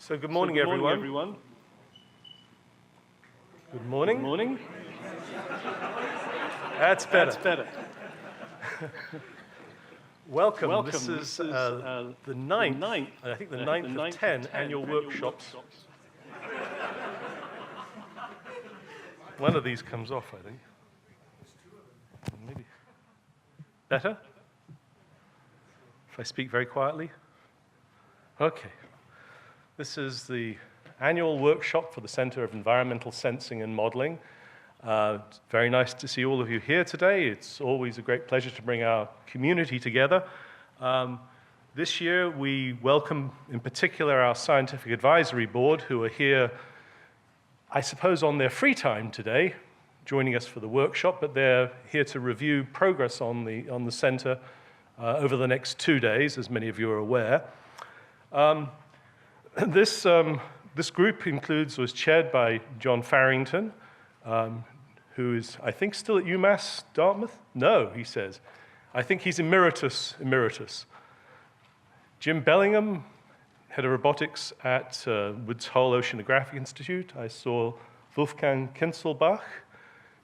So good morning, everyone. Good morning. Good morning. That's better. That's better. Welcome. This is the ninth, I think the ninth of 10 annual workshops. One of these comes off, I think. Maybe. Better? If I speak very quietly? Okay. This is the annual workshop for the Center of Environmental Sensing and Modeling. It's very nice to see all of you here today. It's always a great pleasure to bring our community together. This year, we welcome, in particular, our Scientific Advisory Board, who are here, I suppose, on their free time today, joining us for the workshop, but they're here to review progress on the center over the next 2 days, as many of you are aware. This group was chaired by John Farrington, who is, I think, still at UMass Dartmouth? No, he says. I think he's emeritus. Jim Bellingham, head of robotics at Woods Hole Oceanographic Institute. I saw Wolfgang Kinzelbach.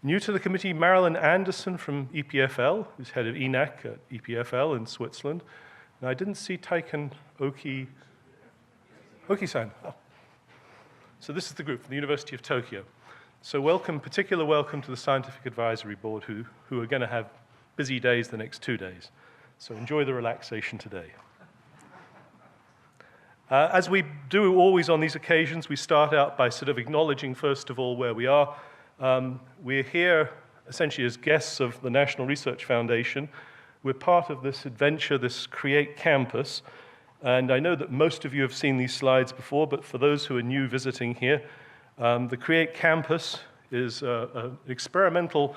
New to the committee, Marilyn Anderson from EPFL, who's head of ENAC at EPFL in Switzerland. And I didn't see Taiken Oki-san. Oh. So this is the group from the University of Tokyo. So particular welcome to the Scientific Advisory Board, who are going to have busy days the next 2 days. So enjoy the relaxation today. As we do always on these occasions, we start out by sort of acknowledging, first of all, where we are. We're here essentially as guests of the National Research Foundation. We're part of this adventure, this Create Campus. And I know that most of you have seen these slides before, but for those who are new visiting here, the Create Campus is an experimental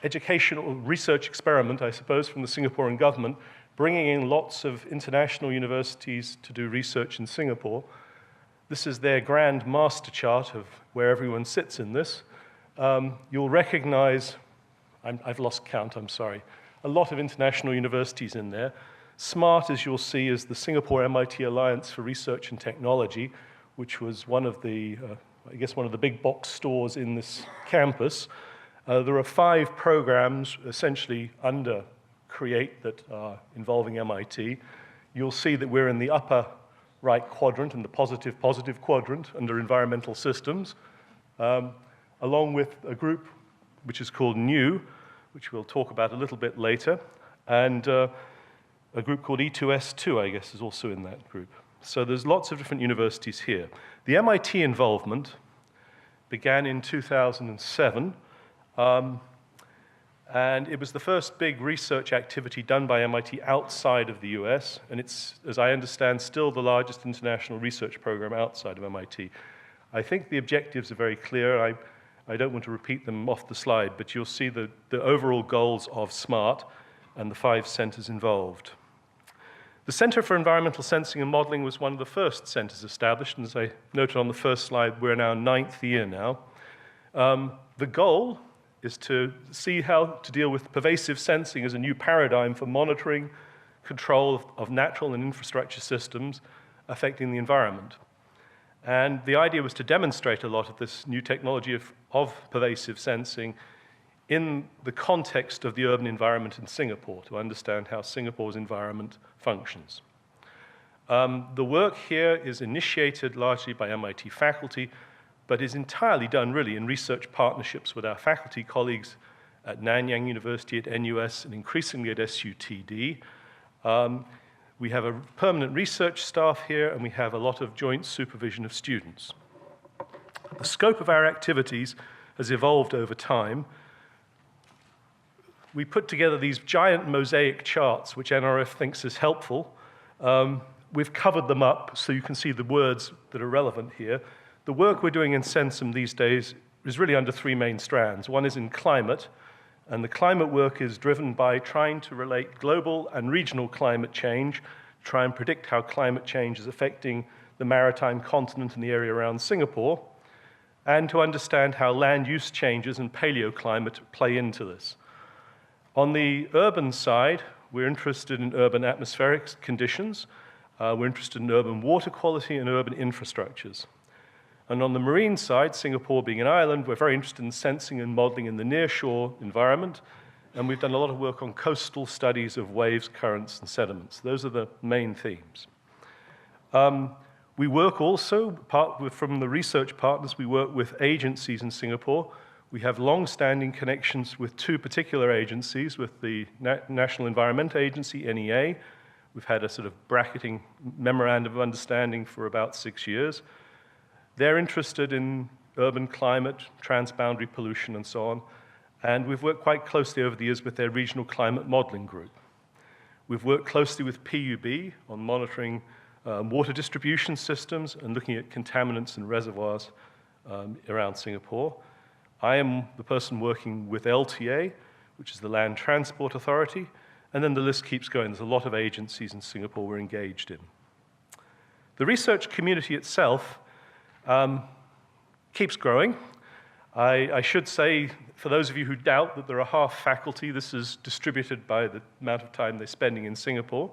educational research experiment, I suppose, from the Singaporean government, bringing in lots of international universities to do research in Singapore. This is their grand master chart of where everyone sits in this. You'll recognize, I've lost count, I'm sorry, a lot of international universities in there. SMART, as you'll see, is the Singapore-MIT Alliance for Research and Technology, which was one of the big box stores in this campus. There are 5 programs essentially under CREATE that are involving MIT. You'll see that we're in the upper right quadrant, in the positive quadrant under environmental systems, along with a group which is called NEW, which we'll talk about a little bit later, and a group called E2S2, I guess, is also in that group. So there's lots of different universities here. The MIT involvement began in 2007, and it was the first big research activity done by MIT outside of the US, and it's, as I understand, still the largest international research program outside of MIT. I think the objectives are very clear. I don't want to repeat them off the slide, but you'll see the overall goals of SMART and the 5 centers involved. The Center for Environmental Sensing and Modeling was one of the first centers established, and as I noted on the first slide, we're in our 9th year now. The goal is to see how to deal with pervasive sensing as a new paradigm for monitoring, control of natural and infrastructure systems affecting the environment. And the idea was to demonstrate a lot of this new technology of pervasive sensing in the context of the urban environment in Singapore, to understand how Singapore's environment functions. The work here is initiated largely by MIT faculty, but is entirely done really in research partnerships with our faculty colleagues at Nanyang University, at NUS, and increasingly at SUTD. We have a permanent research staff here, and we have a lot of joint supervision of students. The scope of our activities has evolved over time. We put together these giant mosaic charts, which NRF thinks is helpful. We've covered them up so you can see the words that are relevant here. The work we're doing in Sensum these days is really under 3 main strands. One is in climate, and the climate work is driven by trying to relate global and regional climate change, try and predict how climate change is affecting the maritime continent and the area around Singapore, and to understand how land use changes and paleoclimate play into this. On the urban side, we're interested in urban atmospheric conditions, We're interested in urban water quality and urban infrastructures. And on the marine side, Singapore being an island, we're very interested in sensing and modeling in the nearshore environment. And we've done a lot of work on coastal studies of waves, currents, and sediments. Those are the main themes. We work also, from the research partners, we work with agencies in Singapore. We have long-standing connections with two particular agencies, with the National Environment Agency, NEA. We've had a sort of bracketing memorandum of understanding for about 6 years. They're interested in urban climate, transboundary pollution, and so on. And we've worked quite closely over the years with their regional climate modeling group. We've worked closely with PUB on monitoring water distribution systems and looking at contaminants and reservoirs around Singapore. I am the person working with LTA, which is the Land Transport Authority, and then the list keeps going. There's a lot of agencies in Singapore we're engaged in. The research community itself keeps growing. I should say, for those of you who doubt that there are half faculty, this is distributed by the amount of time they're spending in Singapore.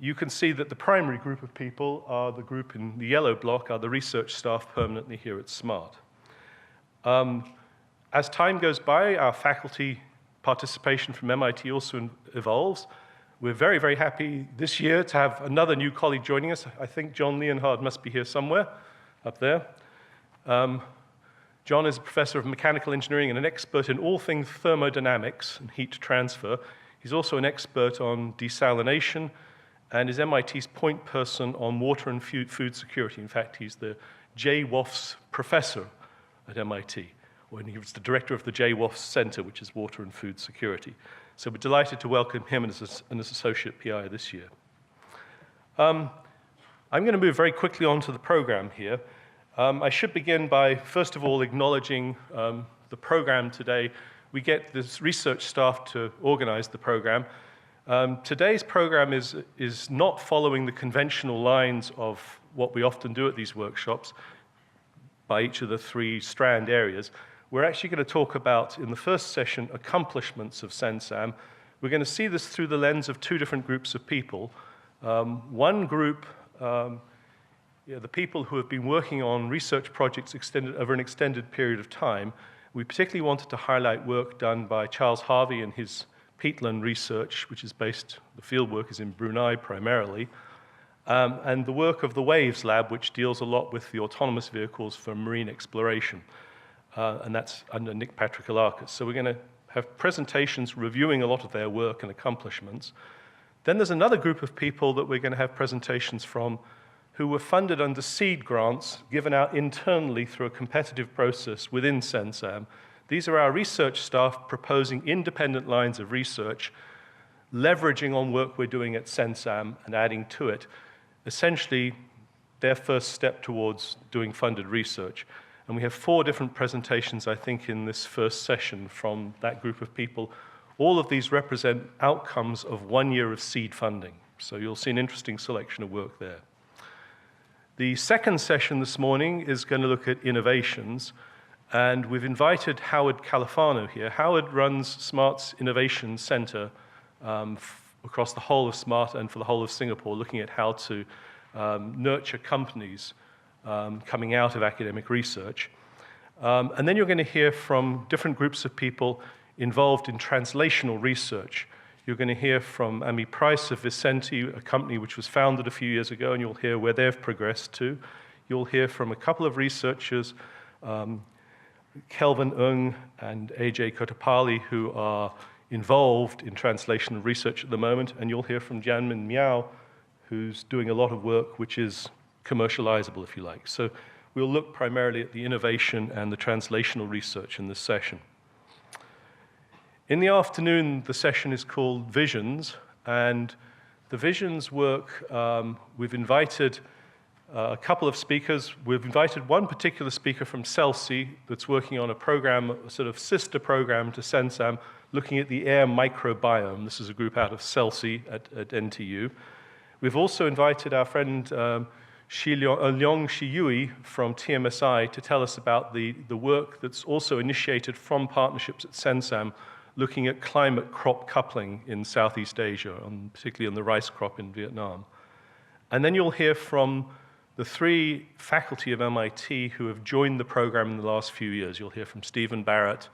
You can see that the primary group of people are the group in the yellow block, are the research staff permanently here at SMART. As time goes by, our faculty participation from MIT also evolves. We're very, very happy this year to have another new colleague joining us. I think John Leonhard must be here somewhere, up there. John is a professor of mechanical engineering and an expert in all things thermodynamics and heat transfer. He's also an expert on desalination and is MIT's point person on water and food security. In fact, he's the J. Woffs professor at MIT, when he was the director of the J. Woffs Center, which is water and food security. So we're delighted to welcome him as an associate PI this year. I'm going to move very quickly on to the program here. I should begin by, first of all, acknowledging the program today. We get this research staff to organize the program. Today's program is not following the conventional lines of what we often do at these workshops by each of the three strand areas. We're actually going to talk about, in the first session, accomplishments of SENSAM. We're going to see this through the lens of two different groups of people. One group, the people who have been working on research projects over an extended period of time. We particularly wanted to highlight work done by Charles Harvey and his peatland research, which is based, the field work is in Brunei primarily, and the work of the WAVES lab, which deals a lot with the autonomous vehicles for marine exploration. And that's under Nick Patrick-Alakis. So we're going to have presentations reviewing a lot of their work and accomplishments. Then there's another group of people that we're going to have presentations from who were funded under seed grants given out internally through a competitive process within SENSAM. These are our research staff proposing independent lines of research, leveraging on work we're doing at SENSAM and adding to it, essentially their first step towards doing funded research. And we have 4 different presentations, I think, in this first session from that group of people. All of these represent outcomes of 1 year of seed funding. So you'll see an interesting selection of work there. The second session this morning is going to look at innovations. And we've invited Howard Califano here. Howard runs SMART's Innovation Center across the whole of SMART and for the whole of Singapore, looking at how to nurture companies coming out of academic research. And then you're going to hear from different groups of people involved in translational research. You're going to hear from Amy Price of Vicente, a company which was founded a few years ago, and you'll hear where they've progressed to. You'll hear from a couple of researchers, Kelvin Ng and AJ Kotapali, who are involved in translational research at the moment, and you'll hear from Jianmin Miao, who's doing a lot of work which is commercializable, if you like. So we'll look primarily at the innovation and the translational research in this session. In the afternoon, the session is called Visions, and the Visions work, we've invited a couple of speakers. We've invited one particular speaker from CELSI that's working on a program, a sort of sister program to SENSAM, looking at the air microbiome. This is a group out of CELSI at NTU. We've also invited our friend Leong Shiyui from TMSI to tell us about the work that's also initiated from partnerships at SENSAM, looking at climate crop coupling in Southeast Asia, particularly on the rice crop in Vietnam. And then you'll hear from the 3 faculty of MIT who have joined the program in the last few years. You'll hear from Stephen Barrett,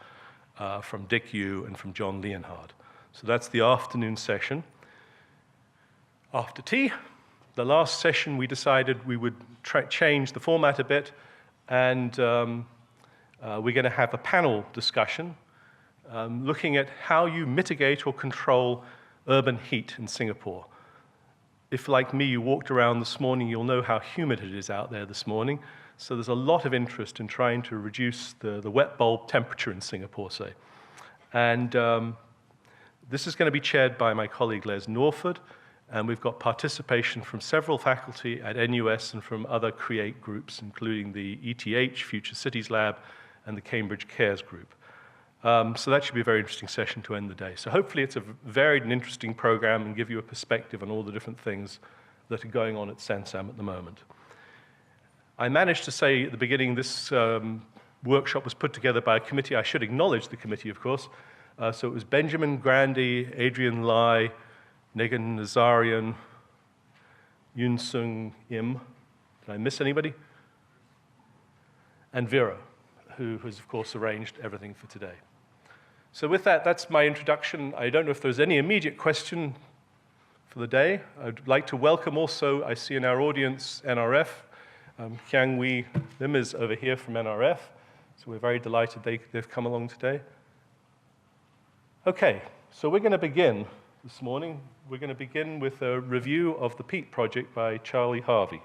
from Dick Yu, and from John Leonhard. So that's the afternoon session. After tea, the last session, we decided we would change the format a bit, and we're going to have a panel discussion looking at how you mitigate or control urban heat in Singapore. If, like me, you walked around this morning, you'll know how humid it is out there this morning. So there's a lot of interest in trying to reduce the wet bulb temperature in Singapore, say. And this is going to be chaired by my colleague Les Norford, and we've got participation from several faculty at NUS and from other CREATE groups, including the ETH, Future Cities Lab, and the Cambridge Cares Group. So that should be a very interesting session to end the day. So hopefully it's a varied and interesting program and give you a perspective on all the different things that are going on at SANSAM at the moment. I managed to say at the beginning this workshop was put together by a committee. I should acknowledge the committee, of course. So it was Benjamin Grandy, Adrian Lai, Negan Nazarian, Yoon Sung Im. Did I miss anybody? And Vera, who has, of course, arranged everything for today. So with that, that's my introduction. I don't know if there's any immediate question for the day. I'd like to welcome also, I see in our audience, NRF. Kiang Wee Lim is over here from NRF. So we're very delighted they've come along today. Okay, so we're going to begin this morning. We're going to begin with a review of the peat project by Charlie Harvey.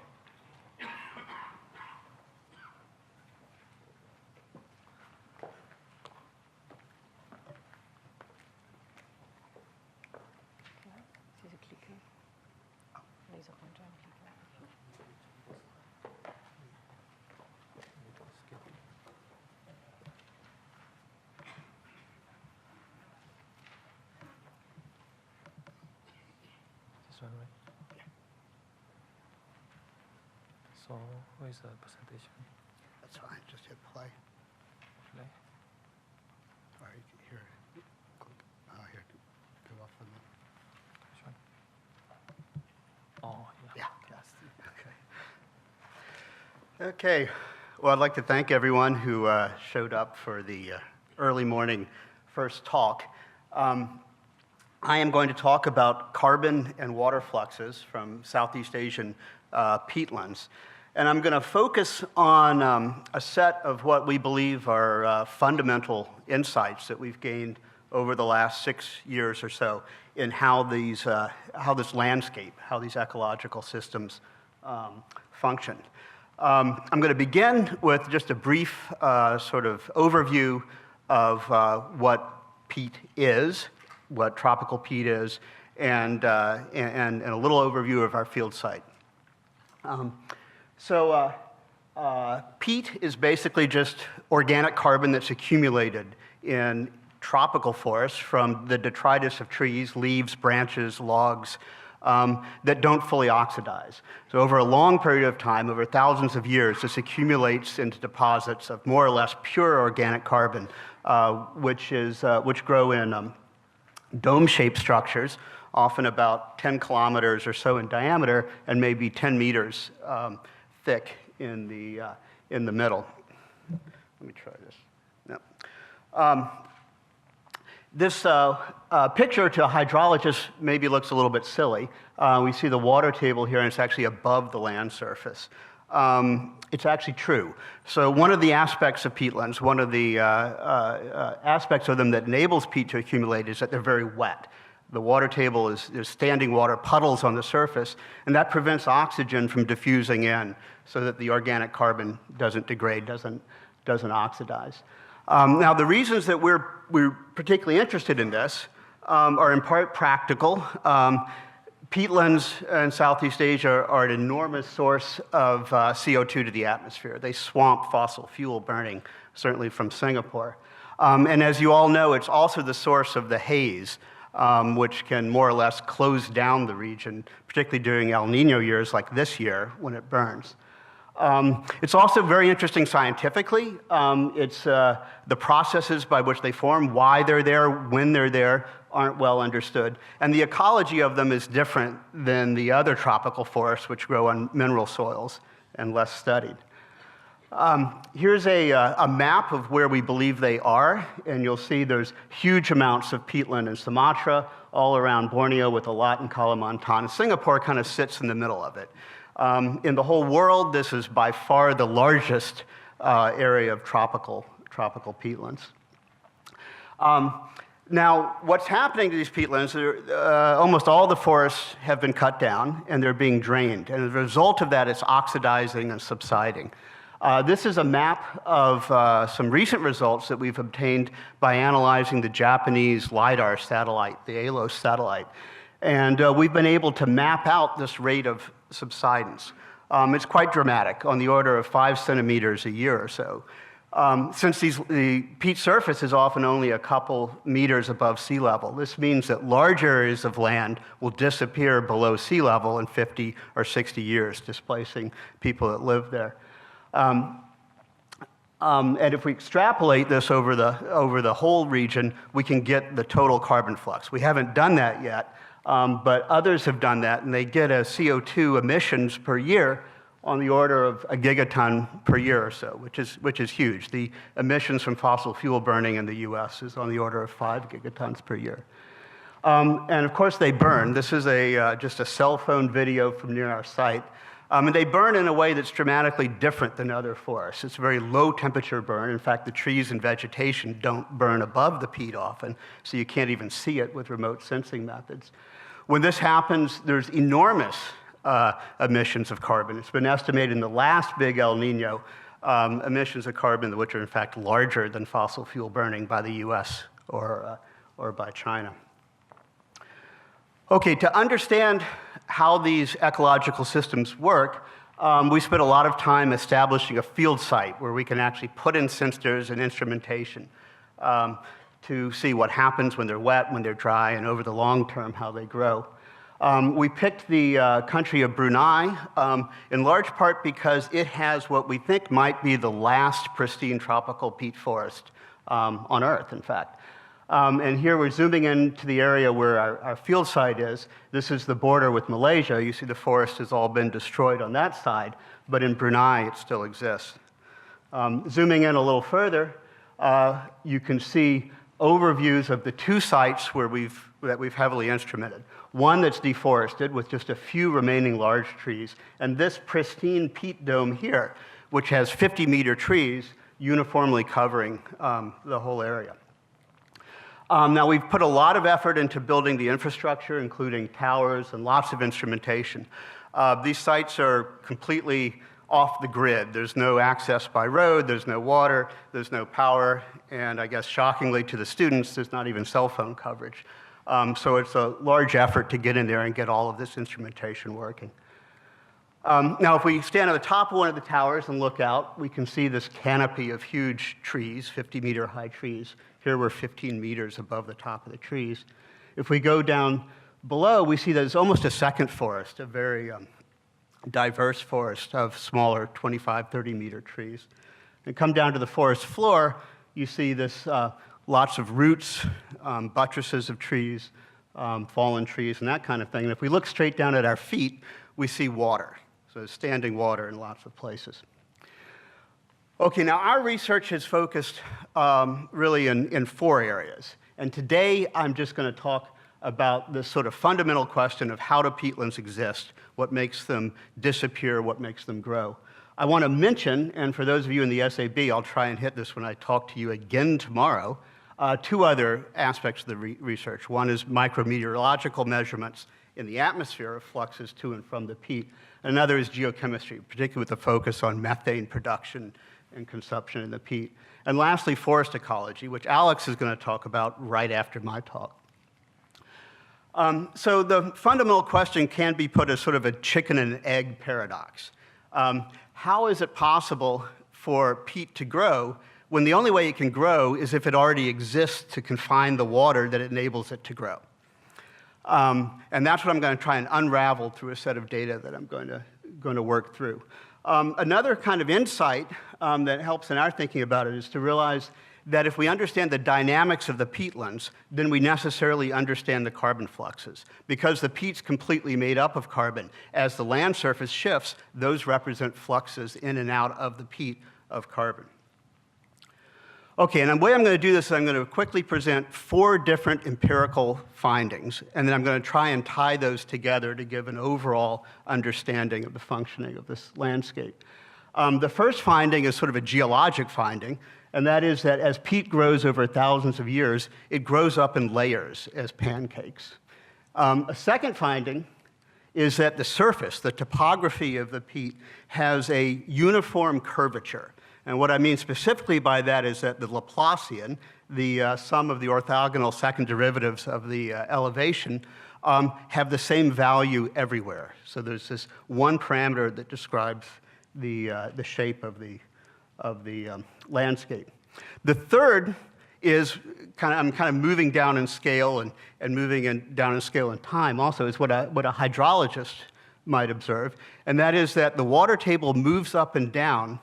So, what is the presentation? That's fine, just hit play. Play. All right, here, click, here, go off on Which one? Oh, yeah. Yeah. Yes. Okay. Well, I'd like to thank everyone who showed up for the early morning first talk. I am going to talk about carbon and water fluxes from Southeast Asian peatlands. And I'm going to focus on a set of what we believe are fundamental insights that we've gained over the last 6 years or so in how this landscape, how these ecological systems function. I'm going to begin with just a brief sort of overview of what peat is, what tropical peat is, and a little overview of our field site. Peat is basically just organic carbon that's accumulated in tropical forests from the detritus of trees, leaves, branches, logs, that don't fully oxidize. So over a long period of time, over thousands of years, this accumulates into deposits of more or less pure organic carbon, which grow in dome-shaped structures, often about 10 kilometers or so in diameter and maybe 10 meters thick in the middle. Let me try this. No. This picture to a hydrologist maybe looks a little bit silly. We see the water table here, and it's actually above the land surface. It's actually true. So one of the aspects of peatlands, one of the aspects of them that enables peat to accumulate is that they're very wet. The water table there's standing water puddles on the surface, and that prevents oxygen from diffusing in so that the organic carbon doesn't degrade, doesn't oxidize. Now, the reasons that we're particularly interested in this are in part practical. Peatlands in Southeast Asia are an enormous source of CO2 to the atmosphere. They swamp fossil fuel burning, certainly from Singapore. And as you all know, it's also the source of the haze, which can more or less close down the region, particularly during El Nino years like this year when it burns. It's also very interesting scientifically. It's the processes by which they form, why they're there, when they're there, aren't well understood. And the ecology of them is different than the other tropical forests, which grow on mineral soils and less studied. Here's a map of where we believe they are, and you'll see there's huge amounts of peatland in Sumatra, all around Borneo, with a lot in Kalimantan. Singapore kind of sits in the middle of it. In the whole world, this is by far the largest area of tropical peatlands. Now, what's happening to these peatlands, almost all the forests have been cut down and they're being drained. And as a result of that, it's oxidizing and subsiding. This is a map of some recent results that we've obtained by analyzing the Japanese LiDAR satellite, the ALOS satellite. And we've been able to map out this rate of subsidence. It's quite dramatic, on the order of 5 centimeters a year or so. Since the peat surface is often only a couple meters above sea level, this means that large areas of land will disappear below sea level in 50 or 60 years, displacing people that live there. And if we extrapolate this over the whole region, we can get the total carbon flux. We haven't done that yet, but others have done that, and they get a CO2 emissions per year on the order of a gigaton per year or so, which is huge. The emissions from fossil fuel burning in the US is on the order of 5 gigatons per year. And of course they burn. This is just a cell phone video from near our site. And they burn in a way that's dramatically different than other forests. It's a very low temperature burn. In fact, the trees and vegetation don't burn above the peat often, so you can't even see it with remote sensing methods. When this happens, there's enormous emissions of carbon. It's been estimated in the last big El Nino, emissions of carbon which are in fact larger than fossil fuel burning by the US or by China. Okay, to understand how these ecological systems work, we spent a lot of time establishing a field site where we can actually put in sensors and instrumentation to see what happens when they're wet, when they're dry, and over the long term, how they grow. We picked the country of Brunei in large part because it has what we think might be the last pristine tropical peat forest on Earth, in fact. And here we're zooming into the area where our field site is. This is the border with Malaysia. You see the forest has all been destroyed on that side, but in Brunei it still exists. Zooming in a little further, you can see overviews of the 2 sites that we've heavily instrumented. One that's deforested with just a few remaining large trees, and this pristine peat dome here, which has 50-meter trees uniformly covering the whole area. Now, we've put a lot of effort into building the infrastructure, including towers and lots of instrumentation. These sites are completely off the grid. There's no access by road, there's no water, there's no power, and I guess shockingly to the students, there's not even cell phone coverage. So it's a large effort to get in there and get all of this instrumentation working. Now, if we stand on the top of one of the towers and look out, we can see this canopy of huge trees, 50-meter high trees. Here we're 15 meters above the top of the trees. If we go down below, we see there's almost a second forest, a very diverse forest of smaller 25, 30-meter trees. And come down to the forest floor, you see this lots of roots, buttresses of trees, fallen trees, and that kind of thing. And if we look straight down at our feet, we see water. So standing water in lots of places. Okay, now our research has focused really in 4 areas. And today I'm just going to talk about this sort of fundamental question of how do peatlands exist, what makes them disappear, what makes them grow. I want to mention, and for those of you in the SAB, I'll try and hit this when I talk to you again tomorrow, 2 other aspects of the research. One is micrometeorological measurements in the atmosphere of fluxes to and from the peat. Another is geochemistry, particularly with the focus on methane production and consumption in the peat. And lastly, forest ecology, which Alex is going to talk about right after my talk. So the fundamental question can be put as sort of a chicken and egg paradox. How is it possible for peat to grow when the only way it can grow is if it already exists to confine the water that enables it to grow? And that's what I'm going to try and unravel through a set of data that I'm going to going to work through. Another kind of insight that helps in our thinking about it is to realize that if we understand the dynamics of the peatlands, then we necessarily understand the carbon fluxes. Because the peat's completely made up of carbon, as the land surface shifts, those represent fluxes in and out of the peat of carbon. Okay, and the way I'm going to do this is I'm going to quickly present 4 different empirical findings, and then I'm going to try and tie those together to give an overall understanding of the functioning of this landscape. The first finding is sort of a geologic finding, and that is that as peat grows over thousands of years, it grows up in layers as pancakes. A second finding is that the surface, the topography of the peat, has a uniform curvature. And what I mean specifically by that is that the Laplacian, the sum of the orthogonal second derivatives of the elevation, have the same value everywhere. So there's this one parameter that describes the shape of the landscape. The third is I'm kind of moving down in scale and moving down in scale in time also is what a hydrologist might observe, and that is that the water table moves up and down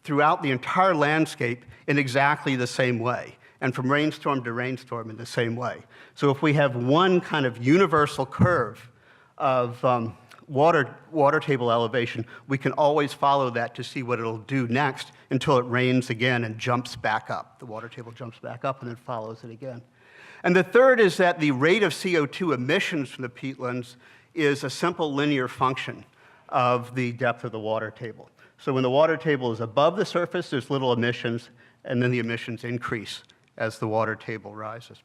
throughout the entire landscape in exactly the same way, and from rainstorm to rainstorm in the same way. So if we have one kind of universal curve of water table elevation, we can always follow that to see what it'll do next until it rains again and jumps back up. The water table jumps back up and then follows it again. And the third is that the rate of CO2 emissions from the peatlands is a simple linear function of the depth of the water table. So when the water table is above the surface, there's little emissions, and then the emissions increase as the water table rises.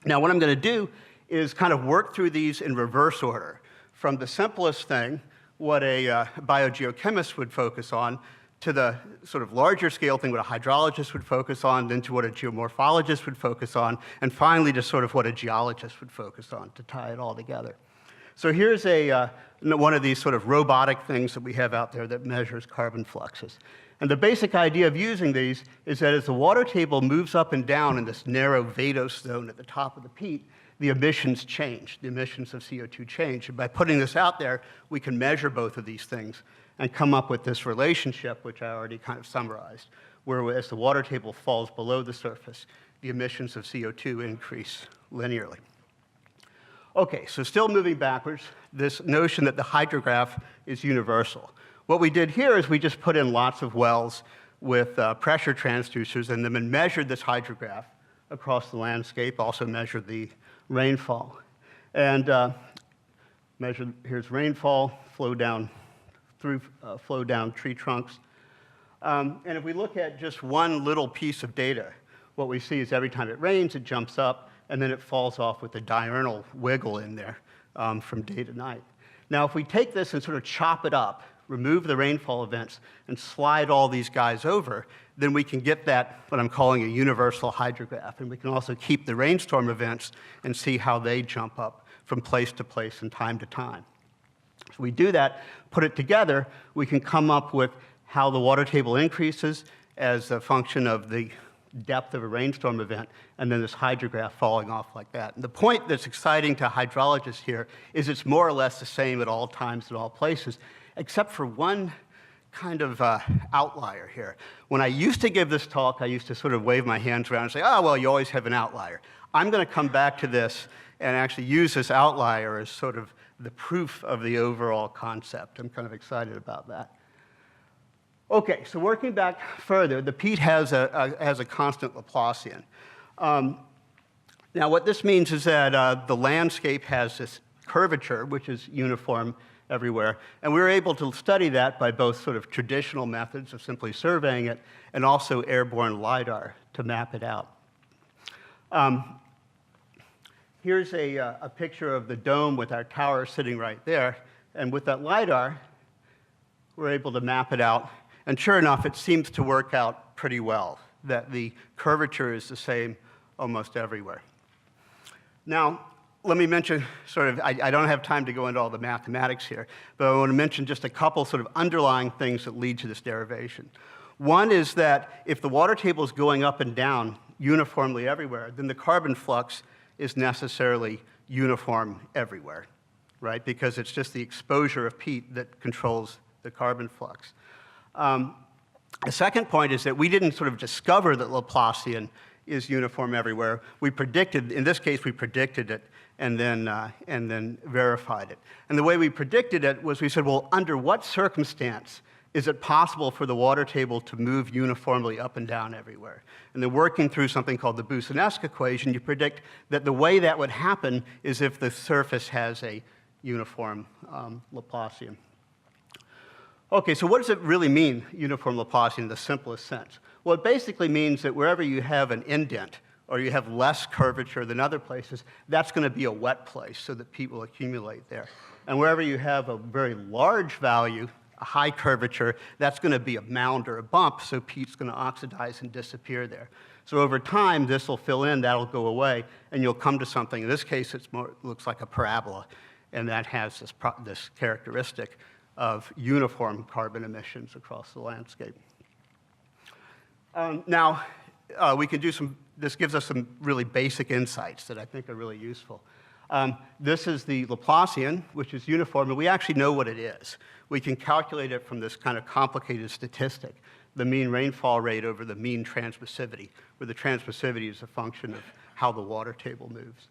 Now, what I'm going to do is kind of work through these in reverse order. From the simplest thing, what a biogeochemist would focus on, to the sort of larger scale thing, what a hydrologist would focus on, then to what a geomorphologist would focus on, and finally to sort of what a geologist would focus on to tie it all together. So here's one of these sort of robotic things that we have out there that measures carbon fluxes. And the basic idea of using these is that as the water table moves up and down in this narrow vadose zone at the top of the peat, the emissions change. The emissions of CO2 change. And by putting this out there, we can measure both of these things and come up with this relationship, which I already kind of summarized, where as the water table falls below the surface, the emissions of CO2 increase linearly. Okay, so still moving backwards, this notion that the hydrograph is universal. What we did here is we just put in lots of wells with pressure transducers and then measured this hydrograph across the landscape, also measured the rainfall. And here's rainfall, flow down tree trunks. And if we look at just one little piece of data, what we see is every time it rains, it jumps up, and then it falls off with a diurnal wiggle in there from day to night. Now, if we take this and sort of chop it up, remove the rainfall events, and slide all these guys over, then we can get that, what I'm calling a universal hydrograph. And we can also keep the rainstorm events and see how they jump up from place to place and time to time. So we do that, put it together, we can come up with how the water table increases as a function of the depth of a rainstorm event, and then this hydrograph falling off like that. And the point that's exciting to hydrologists here is it's more or less the same at all times, at all places, except for one kind of outlier here. When I used to give this talk, I used to sort of wave my hands around and say, oh, well, you always have an outlier. I'm going to come back to this and actually use this outlier as sort of the proof of the overall concept. I'm kind of excited about that. Okay, so working back further, the peat has a constant Laplacian. Now, what this means is that the landscape has this curvature, which is uniform everywhere, and we were able to study that by both sort of traditional methods of simply surveying it and also airborne LiDAR to map it out. Here's a picture of the dome with our tower sitting right there, and with that LiDAR, we're able to map it out. And sure enough, it seems to work out pretty well, that the curvature is the same almost everywhere. Now, let me mention I don't have time to go into all the mathematics here, but I want to mention just a couple sort of underlying things that lead to this derivation. One is that if the water table is going up and down uniformly everywhere, then the carbon flux is necessarily uniform everywhere, right? Because it's just the exposure of peat that controls the carbon flux. The second point is that we didn't sort of discover that Laplacian is uniform everywhere. We predicted, in this case, we predicted it and then verified it. And the way we predicted it was we said, well, under what circumstance is it possible for the water table to move uniformly up and down everywhere? And then working through something called the Boussinesq equation, you predict that the way that would happen is if the surface has a uniform Laplacian. Okay, so what does it really mean, uniform Laplacian, in the simplest sense? Well, it basically means that wherever you have an indent, or you have less curvature than other places, that's going to be a wet place so that peat will accumulate there. And wherever you have a very large value, a high curvature, that's going to be a mound or a bump, so peat's going to oxidize and disappear there. So over time, this will fill in, that'll go away, and you'll come to something. In this case, it looks like a parabola, and that has this characteristic of uniform carbon emissions across the landscape. Now, we can do this gives us some really basic insights that I think are really useful. This is the Laplacian, which is uniform, and we actually know what it is. We can calculate it from this kind of complicated statistic, the mean rainfall rate over the mean transmissivity, where the transmissivity is a function of how the water table moves.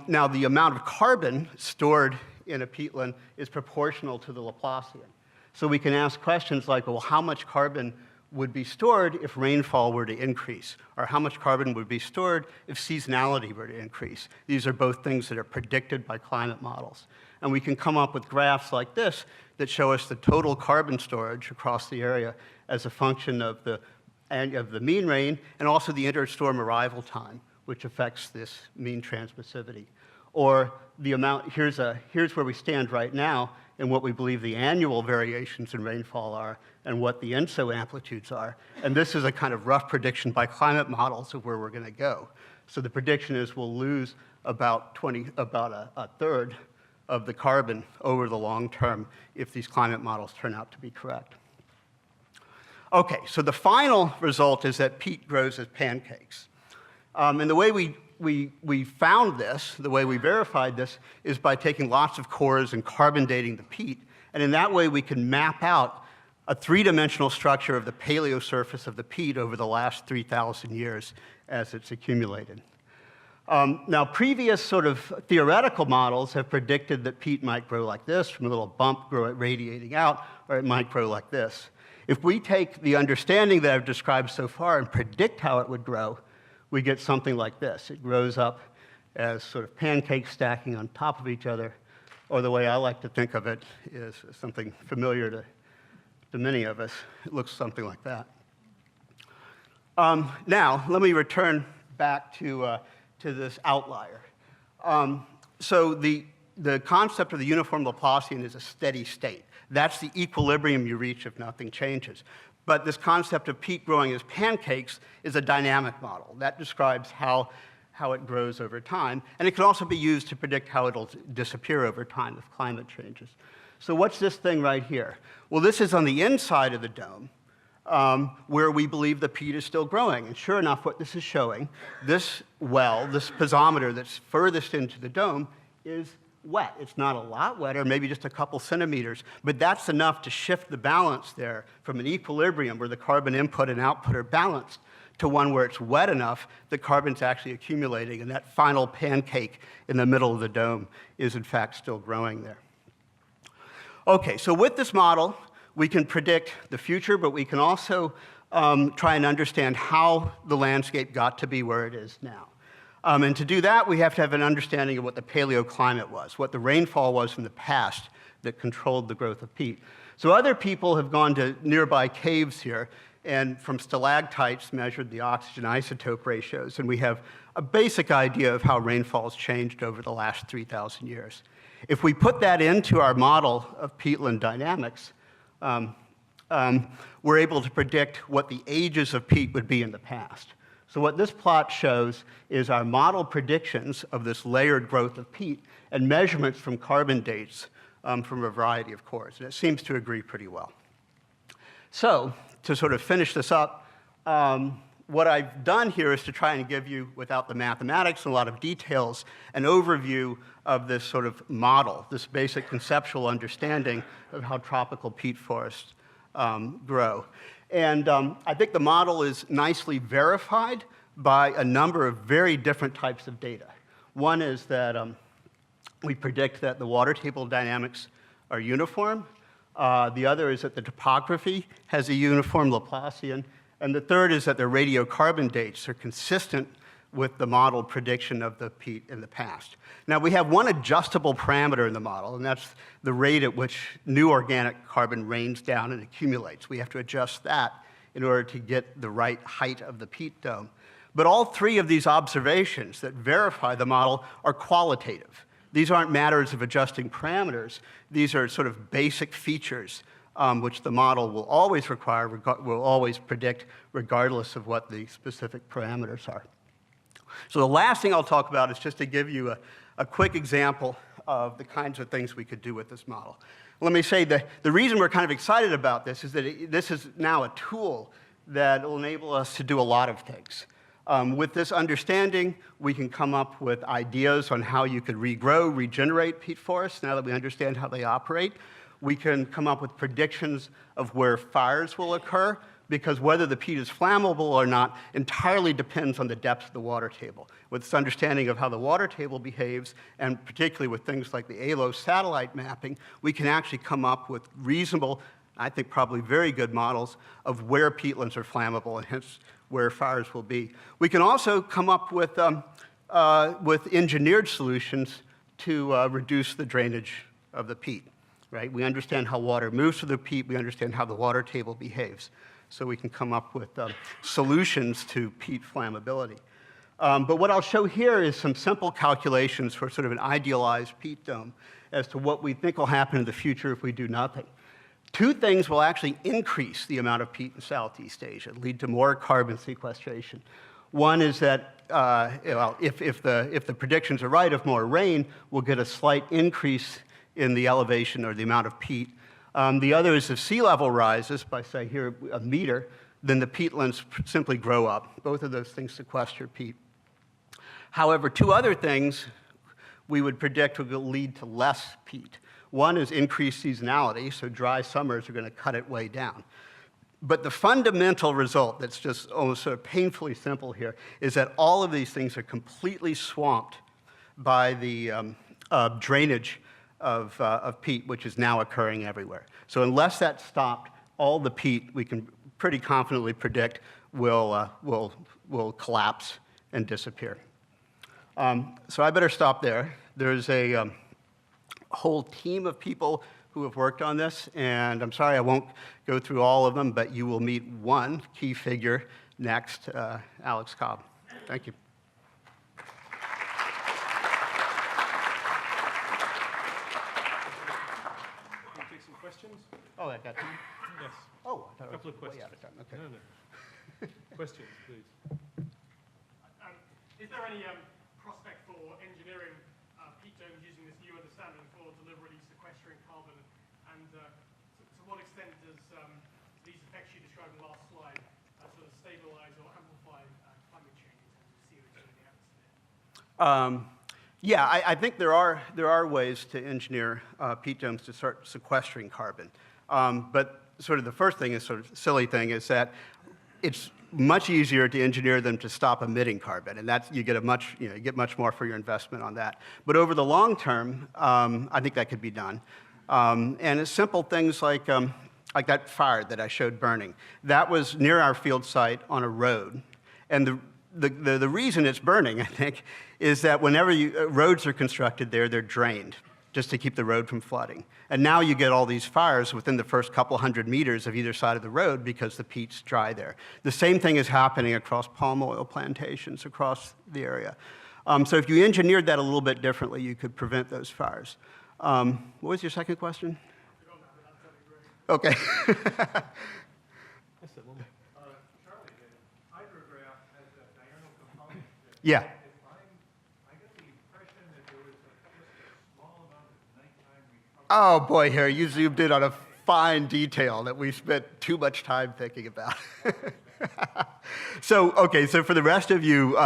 Now, the amount of carbon stored in a peatland is proportional to the Laplacian. So we can ask questions like, well, how much carbon would be stored if rainfall were to increase? Or how much carbon would be stored if seasonality were to increase? These are both things that are predicted by climate models. And we can come up with graphs like this that show us the total carbon storage across the area as a function of the mean rain and also the interstorm arrival time, which affects this mean transmissivity. Or the amount, here's where we stand right now and what we believe the annual variations in rainfall are and what the ENSO amplitudes are. And this is a kind of rough prediction by climate models of where we're going to go. So the prediction is we'll lose about a third of the carbon over the long term if these climate models turn out to be correct. Okay, so the final result is that peat grows as pancakes. And the way we found this, the way we verified this, is by taking lots of cores and carbon dating the peat. And in that way, we can map out a three-dimensional structure of the paleosurface of the peat over the last 3,000 years as it's accumulated. Now, previous sort of theoretical models have predicted that peat might grow like this, from a little bump, grow it radiating out, or it might grow like this. If we take the understanding that I've described so far and predict how it would grow, we get something like this. It grows up as sort of pancakes stacking on top of each other, or the way I like to think of it is something familiar to many of us. It looks something like that. Now, let me return back to this outlier. So the concept of the uniform Laplacian is a steady state. That's the equilibrium you reach if nothing changes. But this concept of peat growing as pancakes is a dynamic model. That describes how it grows over time. And it can also be used to predict how it'll disappear over time if climate changes. So what's this thing right here? Well, this is on the inside of the dome, where we believe the peat is still growing. And sure enough, what this is showing, this well, this piezometer that's furthest into the dome, is wet. It's not a lot wetter, maybe just a couple centimeters, but that's enough to shift the balance there from an equilibrium where the carbon input and output are balanced to one where it's wet enough that carbon's actually accumulating, and that final pancake in the middle of the dome is in fact still growing there. Okay, so with this model, we can predict the future, but we can also try and understand how the landscape got to be where it is now. And to do that, we have to have an understanding of what the paleoclimate was, what the rainfall was in the past that controlled the growth of peat. So other people have gone to nearby caves here and from stalactites measured the oxygen isotope ratios, and we have a basic idea of how rainfall has changed over the last 3,000 years. If we put that into our model of peatland dynamics, we're able to predict what the ages of peat would be in the past. So what this plot shows is our model predictions of this layered growth of peat and measurements from carbon dates from a variety of cores. And it seems to agree pretty well. So to sort of finish this up, what I've done here is to try and give you, without the mathematics and a lot of details, an overview of this sort of model, this basic conceptual understanding of how tropical peat forests grow. And I think the model is nicely verified by a number of very different types of data. One is that we predict that the water table dynamics are uniform. The other is that the topography has a uniform Laplacian. And the third is that the radiocarbon dates are consistent with the model prediction of the peat in the past. Now, we have one adjustable parameter in the model, and that's the rate at which new organic carbon rains down and accumulates. We have to adjust that in order to get the right height of the peat dome. But all three of these observations that verify the model are qualitative. These aren't matters of adjusting parameters. These are sort of basic features which the model will always require, will always predict, regardless of what the specific parameters are. So the last thing I'll talk about is just to give you a quick example of the kinds of things we could do with this model. Let me say that the reason we're kind of excited about this is that this is now a tool that will enable us to do a lot of things. With this understanding, we can come up with ideas on how you could regrow, regenerate peat forests now that we understand how they operate. We can come up with predictions of where fires will occur, because whether the peat is flammable or not entirely depends on the depth of the water table. With this understanding of how the water table behaves, and particularly with things like the ALO satellite mapping, we can actually come up with reasonable, I think probably very good models of where peatlands are flammable and hence where fires will be. We can also come up with engineered solutions to reduce the drainage of the peat. Right? We understand how water moves through the peat. We understand how the water table behaves. So we can come up with solutions to peat flammability. But what I'll show here is some simple calculations for sort of an idealized peat dome as to what we think will happen in the future if we do nothing. Two things will actually increase the amount of peat in Southeast Asia, lead to more carbon sequestration. One is that if the predictions are right of more rain, we'll get a slight increase in the elevation or the amount of peat. The other is if sea level rises by, say, here, a meter, then the peatlands simply grow up. Both of those things sequester peat. However, two other things we would predict will lead to less peat. One is increased seasonality, so dry summers are going to cut it way down. But the fundamental result that's just almost sort of painfully simple here is that all of these things are completely swamped by the drainage of peat, which is now occurring everywhere. So unless that's stopped, all the peat we can pretty confidently predict will collapse and disappear. So I better stop there. There's a whole team of people who have worked on this, and I'm sorry I won't go through all of them, but you will meet one key figure next, Alex Cobb. Thank you. Questions? Oh, I got time? Yes. Oh, I thought A couple of it was way questions. out of time. Okay. No. Questions, please. Is there any prospect for engineering peat domes using this new understanding for deliberately sequestering carbon? And to what extent does these effects you described in the last slide sort of stabilize or amplify climate change in terms of CO2 in the atmosphere? Yeah, I think there are ways to engineer peat domes to start sequestering carbon. But sort of the first thing is sort of silly thing is that it's much easier to engineer them to stop emitting carbon, and that's you get much more for your investment on that. But over the long term, I think that could be done. And it's simple things like that fire that I showed burning. That was near our field site on a road, and the reason it's burning, I think, is that whenever roads are constructed there, they're drained just to keep the road from flooding. And now you get all these fires within the first couple hundred meters of either side of the road because the peat's dry there. The same thing is happening across palm oil plantations across the area. So if you engineered that a little bit differently, you could prevent those fires. What was your second question? Okay. Yes, sir, one more. Charlie, the hydrograph has a diurnal component. Yeah. I get the impression that there was just a small amount of nighttime recovery. Oh boy, Harry, you zoomed in on a fine detail that we spent too much time thinking about. So, okay, so for the rest of you,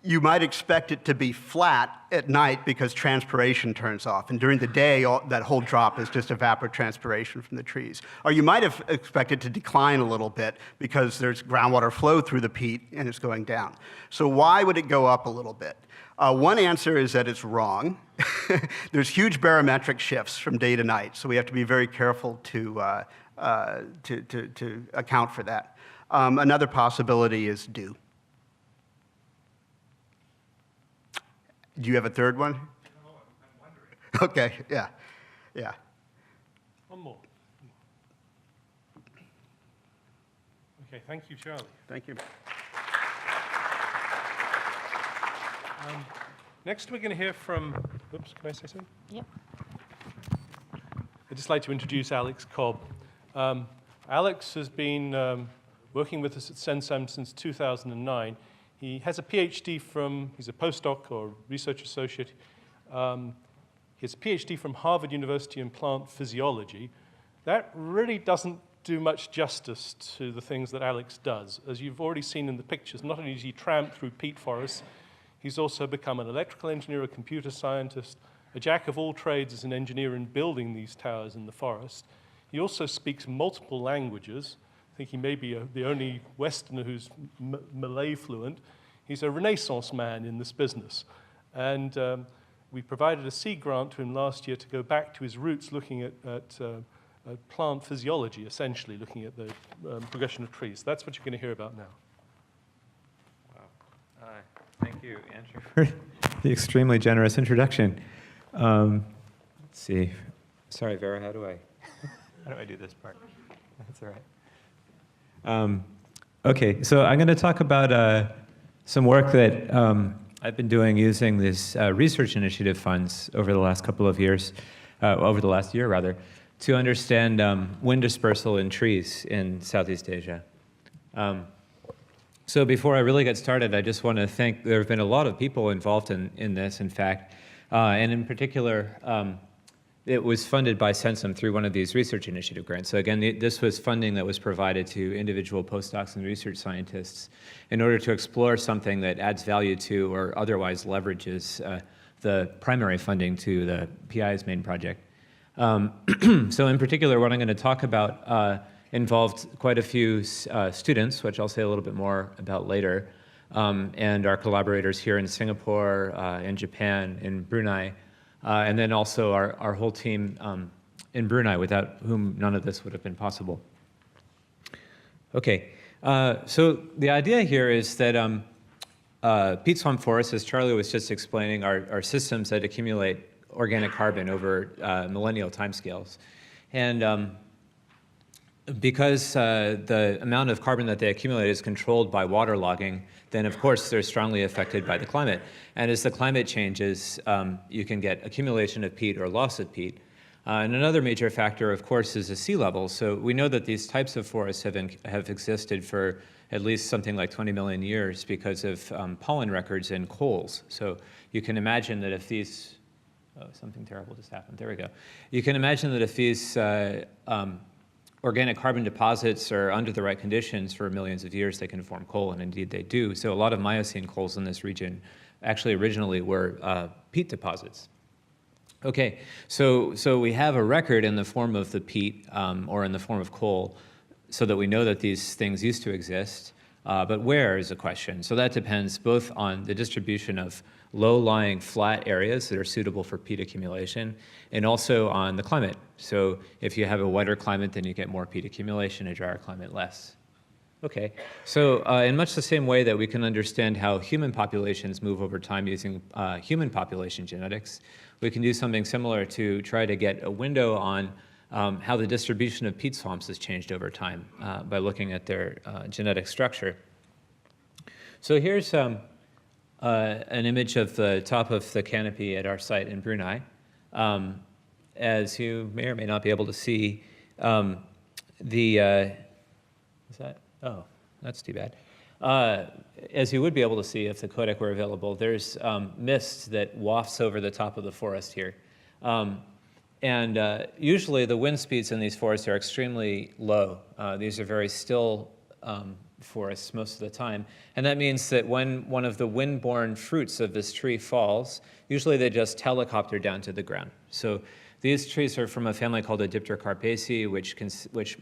you might expect it to be flat at night because transpiration turns off. And during the day, that whole drop is just evapotranspiration from the trees. Or you might have expected to decline a little bit because there's groundwater flow through the peat and it's going down. So why would it go up a little bit? One answer is that it's wrong. There's huge barometric shifts from day to night, so we have to be very careful to account for that. Another possibility is dew. Do you have a third one? No, I'm wondering. Okay, yeah, yeah. One more. Okay, thank you, Charlie. Thank you. Next, we're going to hear from, oops, can I say something? Yep. I'd just like to introduce Alex Cobb. Alex has been working with us at CENSAM since 2009. He has a PhD he's a postdoc or research associate. He has a PhD from Harvard University in plant physiology. That really doesn't do much justice to the things that Alex does. As you've already seen in the pictures, not only does he tramp through peat forests, he's also become an electrical engineer, a computer scientist, a jack of all trades as an engineer in building these towers in the forest. He also speaks multiple languages. I think he may be the only Westerner who's Malay fluent. He's a Renaissance man in this business. And we provided a seed grant to him last year to go back to his roots, looking at plant physiology, essentially, looking at the progression of trees. That's what you're going to hear about now. Thank you, Andrew, for the extremely generous introduction. Let's see. Sorry, Vera, how do I do this part? That's all right. Okay, so I'm going to talk about some work that I've been doing using this research initiative funds over the last couple of years, over the last year, rather, to understand wind dispersal in trees in Southeast Asia. So before I really get started, I just want to thank, there have been a lot of people involved in this, in fact, and in particular, it was funded by CENSAM through one of these research initiative grants. So again, this was funding that was provided to individual postdocs and research scientists in order to explore something that adds value to or otherwise leverages the primary funding to the PI's main project. So in particular, what I'm going to talk about involved quite a few students, which I'll say a little bit more about later, and our collaborators here in Singapore, in Japan, in Brunei, and then also our whole team in Brunei, without whom none of this would have been possible. Okay, so the idea here is that peat swamp forests, as Charlie was just explaining, are systems that accumulate organic carbon over millennial timescales. And because the amount of carbon that they accumulate is controlled by water logging, then of course they're strongly affected by the climate. And as the climate changes, you can get accumulation of peat or loss of peat. And another major factor, of course, is the sea level. So we know that these types of forests have existed for at least something like 20 million years because of pollen records in coals. So you can imagine that if these, oh, something terrible just happened. There we go. You can imagine that if these organic carbon deposits are under the right conditions for millions of years, they can form coal, and indeed they do. So a lot of Miocene coals in this region actually originally were peat deposits. Okay, so we have a record in the form of the peat or in the form of coal so that we know that these things used to exist, but where is the question? So that depends both on the distribution of low-lying flat areas that are suitable for peat accumulation, and also on the climate. So if you have a wetter climate, then you get more peat accumulation, a drier climate, less. Okay, so in much the same way that we can understand how human populations move over time using human population genetics, we can do something similar to try to get a window on how the distribution of peat swamps has changed over time by looking at their genetic structure. So here's an image of the top of the canopy at our site in Brunei. As you may or may not be able to see, is that? Oh, that's too bad. As you would be able to see if the codec were available, there's mist that wafts over the top of the forest here. Usually the wind speeds in these forests are extremely low. These are very still forests most of the time. And that means that when one of the wind-borne fruits of this tree falls, usually they just helicopter down to the ground. So these trees are from a family called the Dipterocarpaceae, which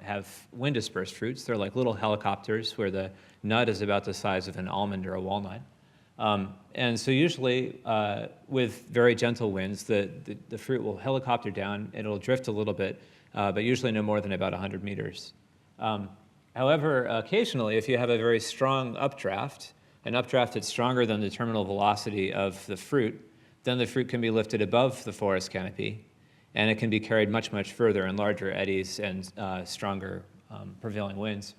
have wind-dispersed fruits. They're like little helicopters where the nut is about the size of an almond or a walnut. And so usually with very gentle winds, the fruit will helicopter down. It'll drift a little bit, but usually no more than about 100 meters. However, occasionally, if you have a very strong updraft, an updraft that's stronger than the terminal velocity of the fruit, then the fruit can be lifted above the forest canopy, and it can be carried much, much further in larger eddies and stronger prevailing winds.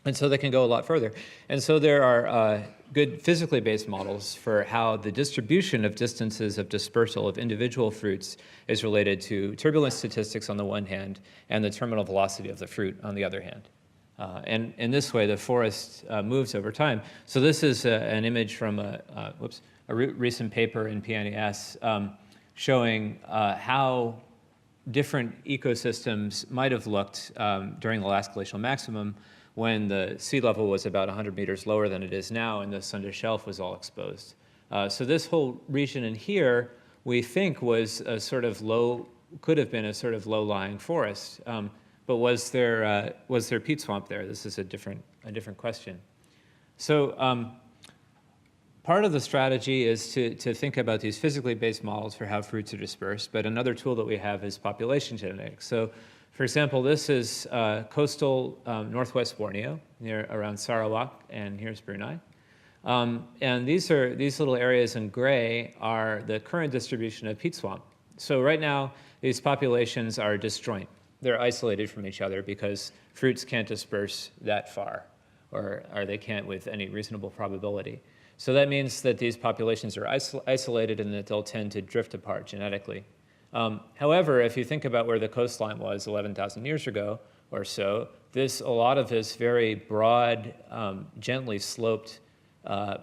And so they can go a lot further. And so there are good physically based models for how the distribution of distances of dispersal of individual fruits is related to turbulence statistics on the one hand and the terminal velocity of the fruit on the other hand. And in this way, the forest moves over time. So this is an image from a recent paper in PNAS showing how different ecosystems might have looked during the last glacial maximum when the sea level was about 100 meters lower than it is now and the Sunda shelf was all exposed. So this whole region in here, we think was a sort of could have been a sort of low-lying forest. But was there peat swamp there? This is a different question. So part of the strategy is to think about these physically based models for how fruits are dispersed, but another tool that we have is population genetics. So for example, this is coastal northwest Borneo, around Sarawak, and here's Brunei. And these little areas in gray are the current distribution of peat swamp. So right now, these populations are disjoint. They're isolated from each other because fruits can't disperse that far, or they can't with any reasonable probability. So that means that these populations are isolated and that they'll tend to drift apart genetically. However, if you think about where the coastline was 11,000 years ago or so, a lot of this very broad, gently sloped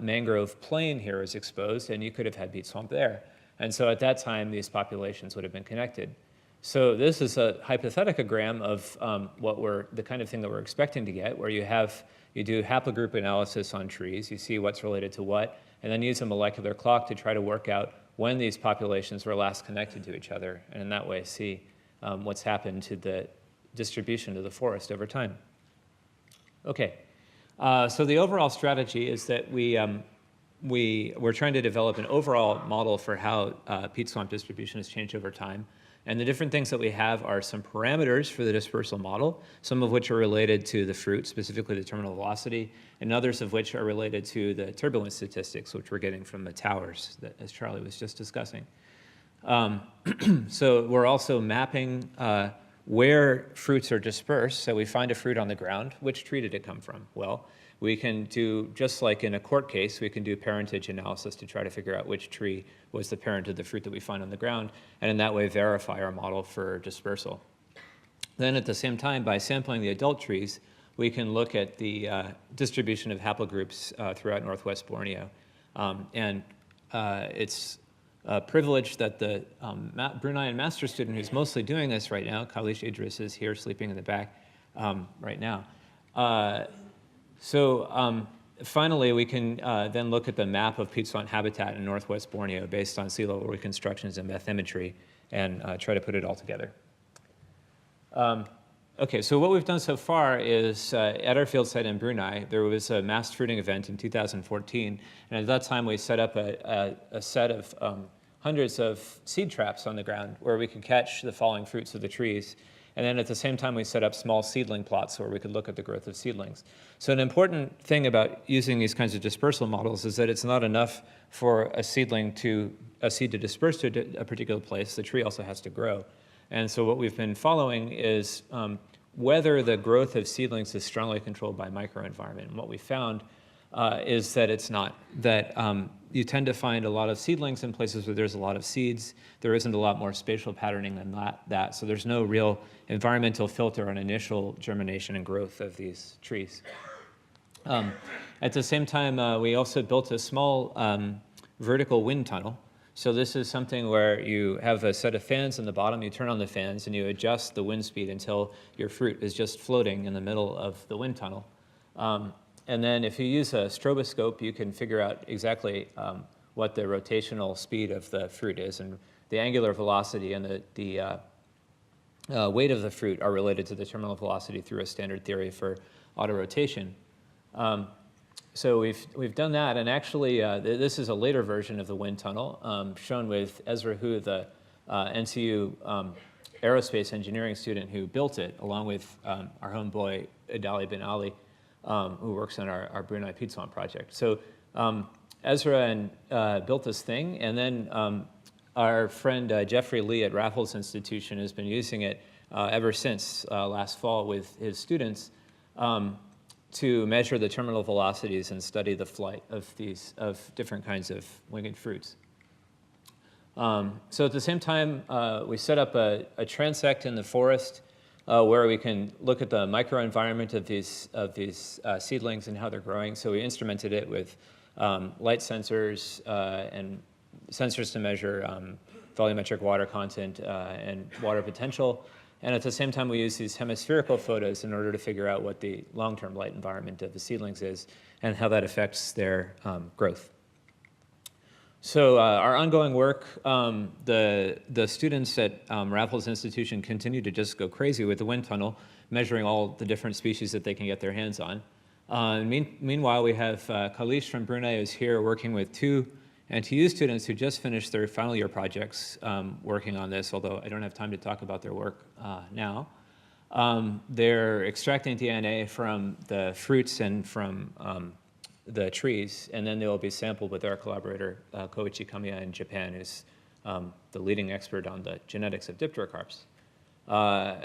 mangrove plain here is exposed, and you could have had peat swamp there. And so at that time, these populations would have been connected. So this is a hypotheticogram of the kind of thing that we're expecting to get, where you do haplogroup analysis on trees, you see what's related to what, and then use a molecular clock to try to work out when these populations were last connected to each other, and in that way see what's happened to the distribution of the forest over time. Okay, so the overall strategy is that we're trying to develop an overall model for how peat swamp distribution has changed over time. And the different things that we have are some parameters for the dispersal model, some of which are related to the fruit, specifically the terminal velocity, and others of which are related to the turbulence statistics, which we're getting from the towers, as Charlie was just discussing. So we're also mapping where fruits are dispersed. So we find a fruit on the ground. Which tree did it come from? Well, we can do, just like in a court case, we can do parentage analysis to try to figure out which tree was the parent of the fruit that we find on the ground, and in that way verify our model for dispersal. Then at the same time, by sampling the adult trees, we can look at the distribution of haplogroups throughout northwest Borneo. It's a privilege that the Bruneian master student who's mostly doing this right now, Khalish Idris, is here sleeping in the back right now. Finally, we can then look at the map of peat swamp habitat in northwest Borneo based on sea level reconstructions and bathymetry and try to put it all together. Okay, so what we've done so far is at our field site in Brunei, there was a mass fruiting event in 2014, and at that time we set up a set of hundreds of seed traps on the ground where we could catch the falling fruits of the trees. And then at the same time, we set up small seedling plots where we could look at the growth of seedlings. So an important thing about using these kinds of dispersal models is that it's not enough for a seed to disperse to a particular place. The tree also has to grow. And so what we've been following is whether the growth of seedlings is strongly controlled by microenvironment. And what we found is that it's not, that you tend to find a lot of seedlings in places where there's a lot of seeds. There isn't a lot more spatial patterning than that. So there's no real environmental filter on initial germination and growth of these trees. At the same time, we also built a small vertical wind tunnel. So this is something where you have a set of fans in the bottom, you turn on the fans, and you adjust the wind speed until your fruit is just floating in the middle of the wind tunnel. And then if you use a stroboscope, you can figure out exactly what the rotational speed of the fruit is. And the angular velocity and the weight of the fruit are related to the terminal velocity through a standard theory for autorotation. So we've done that, and actually this is a later version of the wind tunnel, shown with Ezra Hu, the NCU aerospace engineering student who built it, along with our homeboy Adali bin Ali, who works on our Brunei Pizwan project. So Ezra built this thing, and then our friend Jeffrey Lee at Raffles Institution has been using it ever since last fall with his students to measure the terminal velocities and study the flight of different kinds of winged fruits. So at the same time, we set up a transect in the forest where we can look at the microenvironment of these seedlings and how they're growing. So we instrumented it with light sensors and sensors to measure volumetric water content and water potential. And at the same time, we use these hemispherical photos in order to figure out what the long-term light environment of the seedlings is and how that affects their growth. So our ongoing work, the students at Raffles Institution continue to just go crazy with the wind tunnel, measuring all the different species that they can get their hands on. Meanwhile, we have Kalish from Brunei who's here working with two NTU students who just finished their final year projects working on this, although I don't have time to talk about their work now. They're extracting DNA from the fruits and from the trees, and then they will be sampled with our collaborator, Koichi Kamiya in Japan, who's the leading expert on the genetics of dipterocarps.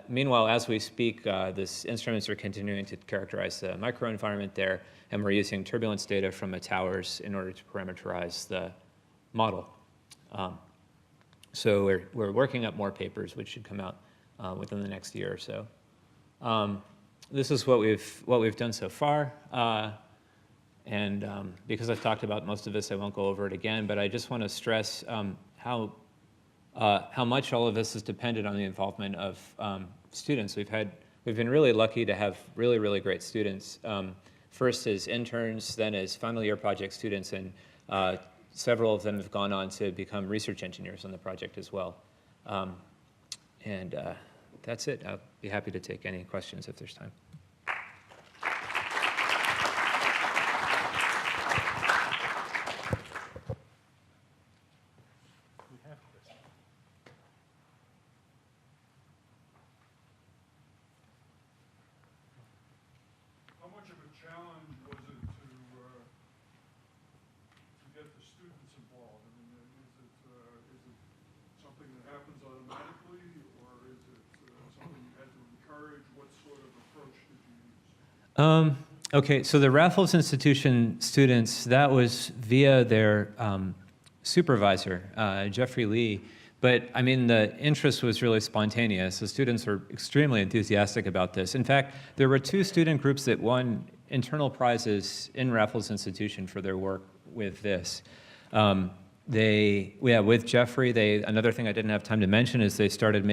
Meanwhile, as we speak, these instruments are continuing to characterize the microenvironment there, and we're using turbulence data from the towers in order to parameterize the model. So we're working up more papers, which should come out within the next year or so. This is what we've done so far. And because I've talked about most of this, I won't go over it again, but I just want to stress how much all of this is dependent on the involvement of students. We've been really lucky to have really, really great students. First as interns, then as final year project students, and several of them have gone on to become research engineers on the project as well. And that's it. I'll be happy to take any questions if there's time. How much of a challenge was it to get the students involved? I mean, is it something that happens automatically, or is it something you had to encourage? What sort of approach did you use? Okay, so the Raffles Institution students, that was via their supervisor, Jeffrey Lee. But I mean, the interest was really spontaneous. The students were extremely enthusiastic about this. In fact, there were two student groups that won internal prizes in Raffles Institution for their work with this. With Jeffrey, another thing I didn't have time to mention is they started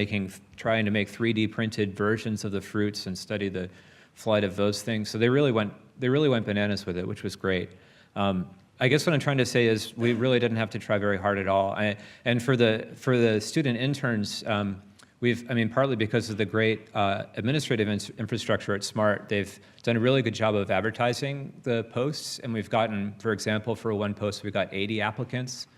trying to make 3D printed versions of the fruits and study the flight of those things. So they really went bananas with it, which was great. I guess what I'm trying to say is we really didn't have to try very hard at all. And for the student interns, partly because of the great administrative infrastructure at SMART, they've done a really good job of advertising the posts. And we've gotten, for example, for one post, we got 80 applicants.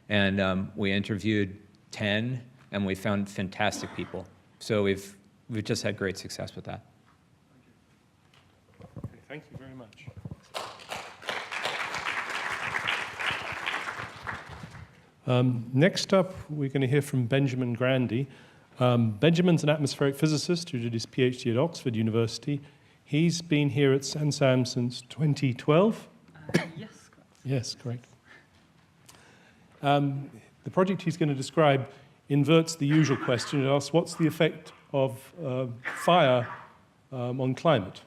And we interviewed 10, and we found fantastic people. So we've just had great success with that. Okay, thank you very much. Next up, we're going to hear from Benjamin Grandy. Benjamin's an atmospheric physicist who did his PhD at Oxford University. He's been here at SANSAM since 2012. Yes, correct. Yes, correct. The project he's going to describe inverts the usual question. It asks, what's the effect of fire on climate?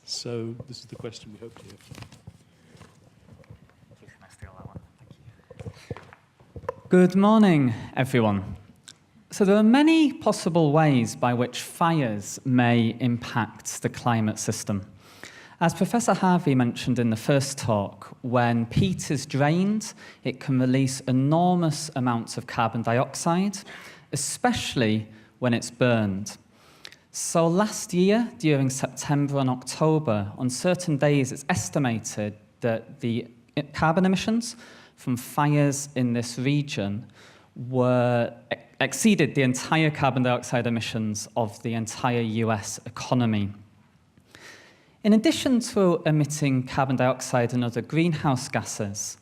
So this is the question we hope to hear. Good morning, everyone. So there are many possible ways by which fires may impact the climate system. As Professor Harvey mentioned in the first talk, when peat is drained, it can release enormous amounts of carbon dioxide, especially when it's burned. So last year, during September and October, on certain days, it's estimated that the carbon emissions from fires in this region exceeded the entire carbon dioxide emissions of the entire US economy. In addition to emitting carbon dioxide and other greenhouse gases,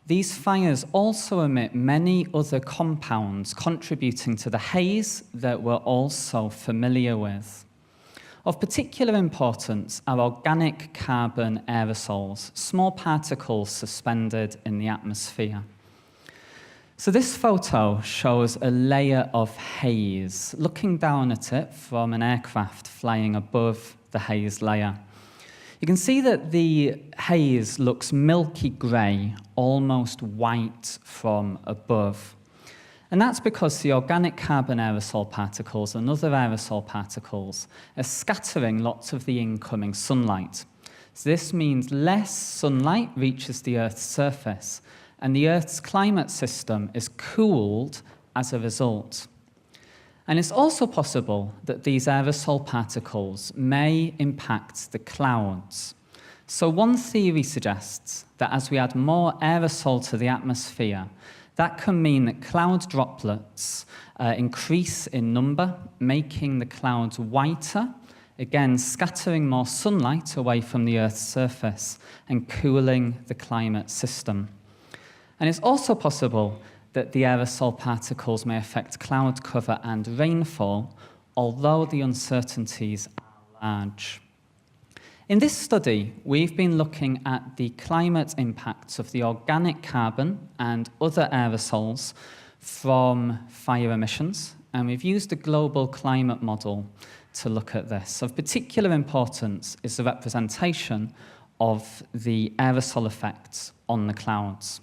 these fires also emit many other compounds contributing to the haze that we're also familiar with. Of particular importance are organic carbon aerosols, small particles suspended in the atmosphere. So this photo shows a layer of haze, looking down at it from an aircraft flying above the haze layer. You can see that the haze looks milky grey, almost white from above. And that's because the organic carbon aerosol particles and other aerosol particles are scattering lots of the incoming sunlight. So this means less sunlight reaches the Earth's surface, and the Earth's climate system is cooled as a result. And it's also possible that these aerosol particles may impact the clouds. So one theory suggests that as we add more aerosol to the atmosphere, that can mean that cloud droplets increase in number, making the clouds whiter, again scattering more sunlight away from the Earth's surface and cooling the climate system. And it's also possible that the aerosol particles may affect cloud cover and rainfall, although the uncertainties are large. In this study, we've been looking at the climate impacts of the organic carbon and other aerosols from fire emissions, and we've used a global climate model to look at this. Of particular importance is the representation of the aerosol effects on the clouds.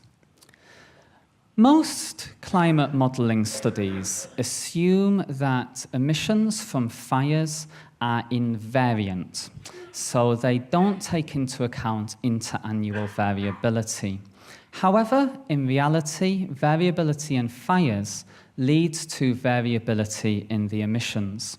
Most climate modelling studies assume that emissions from fires are invariant, so they don't take into account interannual variability. However, in reality, variability in fires leads to variability in the emissions.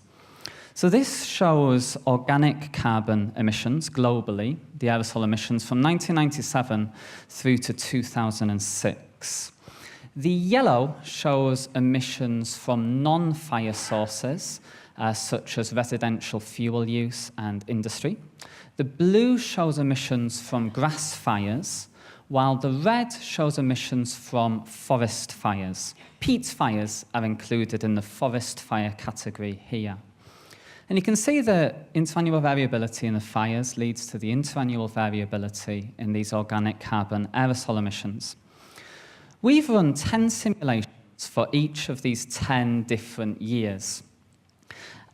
So this shows organic carbon emissions globally, the aerosol emissions from 1997 through to 2006. The yellow shows emissions from non-fire sources, such as residential fuel use and industry. The blue shows emissions from grass fires, while the red shows emissions from forest fires. Peat fires are included in the forest fire category here. And you can see that interannual variability in the fires leads to the interannual variability in these organic carbon aerosol emissions. We've run 10 simulations for each of these 10 different years.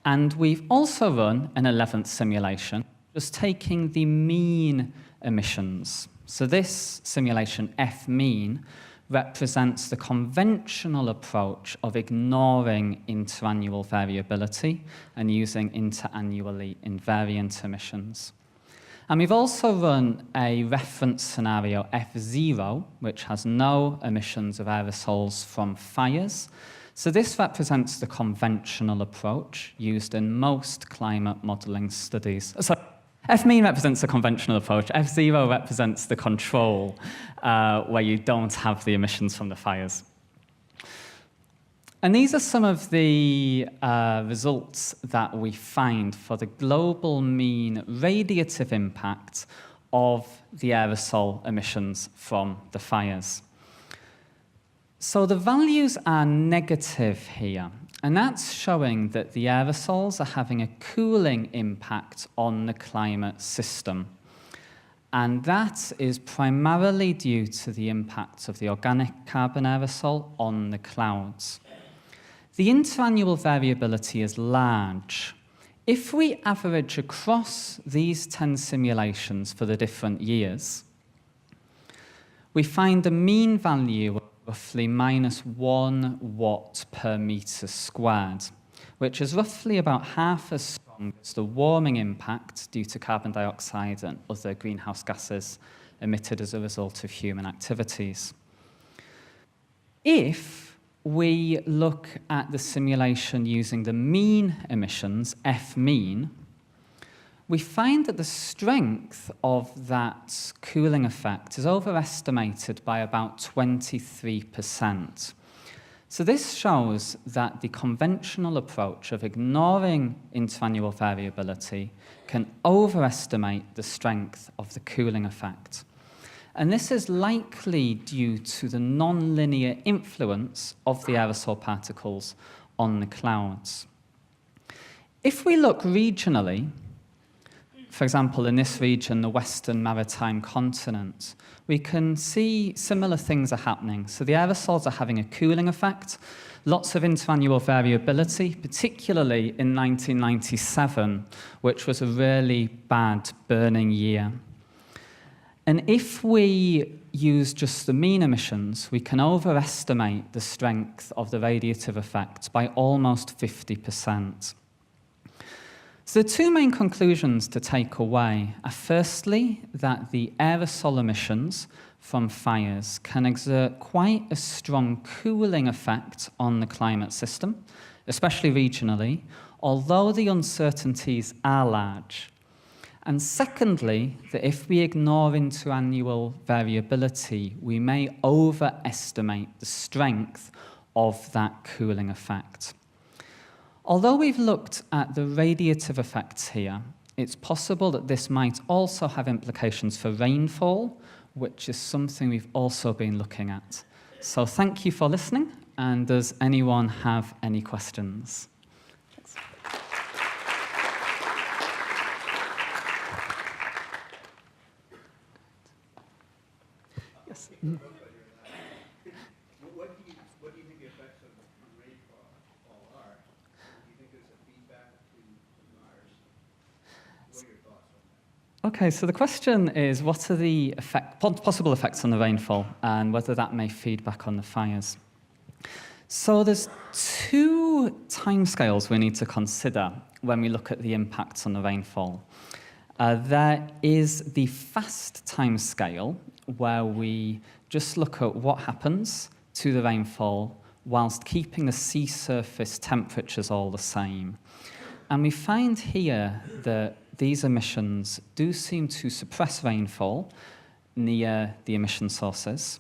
And we've also run an 11th simulation, just taking the mean emissions. So this simulation, F mean, represents the conventional approach of ignoring interannual variability and using interannually invariant emissions. And we've also run a reference scenario, F0, which has no emissions of aerosols from fires. So this represents the conventional approach used in most climate modelling studies. So F mean represents the conventional approach. F0 represents the control, where you don't have the emissions from the fires. And these are some of the results that we find for the global mean radiative impact of the aerosol emissions from the fires. So the values are negative here, and that's showing that the aerosols are having a cooling impact on the climate system. And that is primarily due to the impact of the organic carbon aerosol on the clouds. The interannual variability is large. If we average across these 10 simulations for the different years, we find a mean value of roughly -1 watt per meter squared, which is roughly about half as strong strong as the warming impact due to carbon dioxide and other greenhouse gases emitted as a result of human activities. If we look at the simulation using the mean emissions, F mean, we find that the strength of that cooling effect is overestimated by about 23%. So this shows that the conventional approach of ignoring interannual variability can overestimate the strength of the cooling effect. And this is likely due to the nonlinear influence of the aerosol particles on the clouds. If we look regionally, for example, in this region, the Western Maritime Continent, we can see similar things are happening. So the aerosols are having a cooling effect, lots of interannual variability, particularly in 1997, which was a really bad burning year. And if we use just the mean emissions, we can overestimate the strength of the radiative effect by almost 50%. So the two main conclusions to take away are firstly that the aerosol emissions from fires can exert quite a strong cooling effect on the climate system, especially regionally, although the uncertainties are large. And secondly, that if we ignore interannual variability, we may overestimate the strength of that cooling effect. Although we've looked at the radiative effects here, it's possible that this might also have implications for rainfall, which is something we've also been looking at. So thank you for listening, and does anyone have any questions? Yes. What do you think the effects of rainfall are? Do you think there's a feedback to Mars? What are your thoughts on that? Okay, so the question is, what are the possible effects on the rainfall and whether that may feed back on the fires? So there's two timescales we need to consider when we look at the impacts on the rainfall. There is the fast timescale, where we just look at what happens to the rainfall whilst keeping the sea surface temperatures all the same. And we find here that these emissions do seem to suppress rainfall near the emission sources,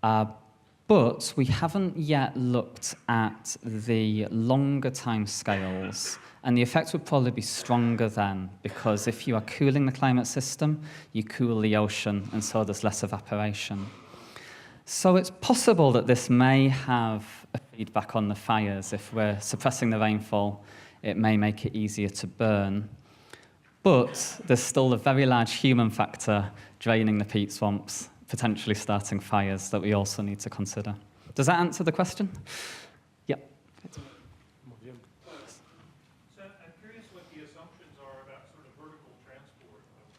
but we haven't yet looked at the longer timescales, and the effects would probably be stronger then, because if you are cooling the climate system, you cool the ocean, and so there's less evaporation. So it's possible that this may have a feedback on the fires. If we're suppressing the rainfall, it may make it easier to burn. But there's still a very large human factor draining the peat swamps, potentially starting fires, that we also need to consider. Does that answer the question? Yeah. So I'm curious what the assumptions are about sort of vertical transport of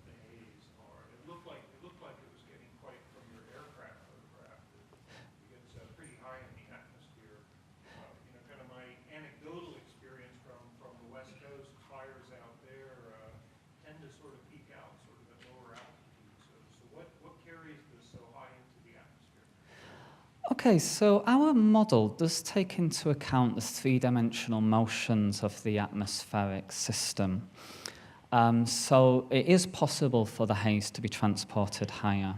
the haze are. It looked like it was getting quite, from your aircraft photograph, it gets pretty high in the atmosphere. Kind of my anecdotal experience from the West Coast, fires out there tend to sort of peak out sort of at lower altitudes. So what carries this so high into the atmosphere? Okay, so our model does take into account the three-dimensional motions of the atmospheric system. So it is possible for the haze to be transported higher.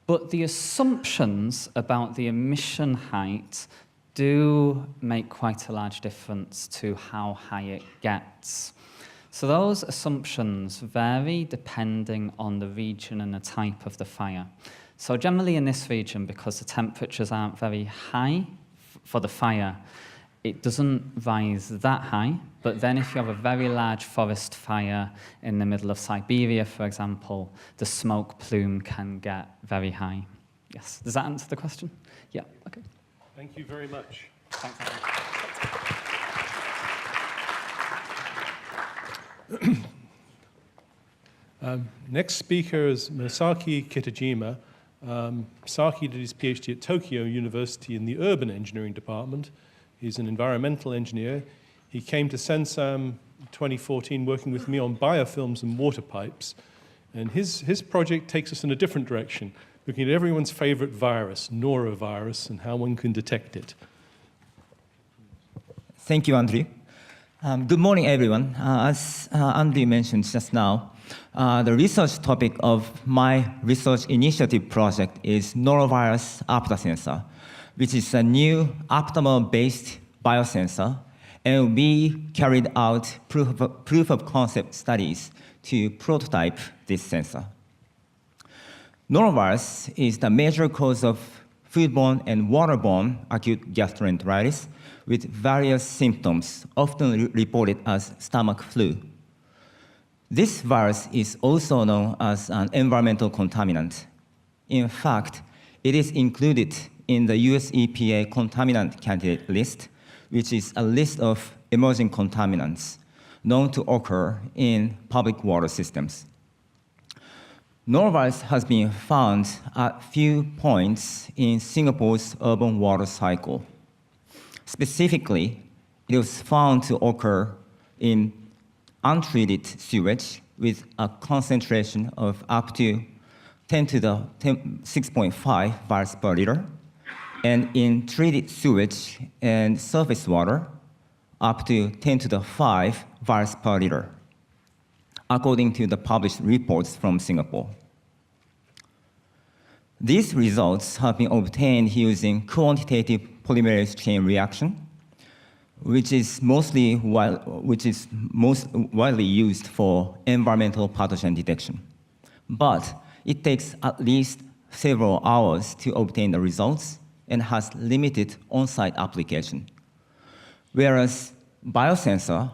But the assumptions about the emission height do make quite a large difference to how high it gets. So those assumptions vary depending on the region and the type of the fire. So generally in this region, because the temperatures aren't very high for the fire, it doesn't rise that high. But then if you have a very large forest fire in the middle of Siberia, for example, the smoke plume can get very high. Yes, does that answer the question? Yeah, okay. Thank you very much. Next speaker is Masaki Kitajima. Saki did his PhD at Tokyo University in the Urban Engineering Department. He's an environmental engineer. He came to Sensam 2014 working with me on biofilms and water pipes. And his project takes us in a different direction, looking at everyone's favorite virus, norovirus, and how one can detect it. Thank you, Andrew. Good morning, everyone. As Andrew mentioned just now, the research topic of my research initiative project is norovirus aptasensor, which is a new aptamer-based biosensor, and we carried out proof of concept studies to prototype this sensor. Norovirus is the major cause of foodborne and waterborne acute gastroenteritis with various symptoms, often reported as stomach flu. This virus is also known as an environmental contaminant. In fact, it is included in the US EPA contaminant candidate list, which is a list of emerging contaminants known to occur in public water systems. Norovirus has been found at few points in Singapore's urban water cycle. Specifically, it was found to occur in untreated sewage with a concentration of up to 10 to the 6.5 virus per liter, and in treated sewage and surface water, up to 10 to the 5 virus per liter, according to the published reports from Singapore. These results have been obtained using quantitative polymerase chain reaction, which is most widely used for environmental pathogen detection. But it takes at least several hours to obtain the results and has limited on-site application. Whereas biosensor,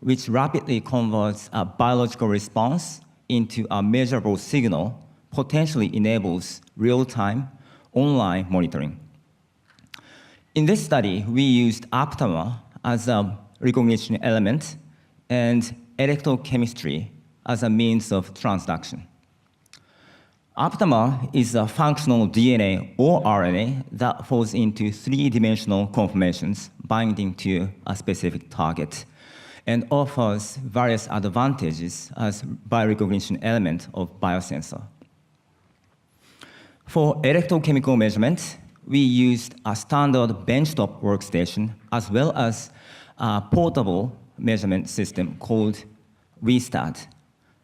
which rapidly converts a biological response into a measurable signal, potentially enables real-time online monitoring. In this study, we used aptamer as a recognition element and electrochemistry as a means of transduction. Aptamer is a functional DNA or RNA that falls into three-dimensional conformations binding to a specific target and offers various advantages as biorecognition element of biosensor. For electrochemical measurement, we used a standard benchtop workstation as well as a portable measurement system called VStat,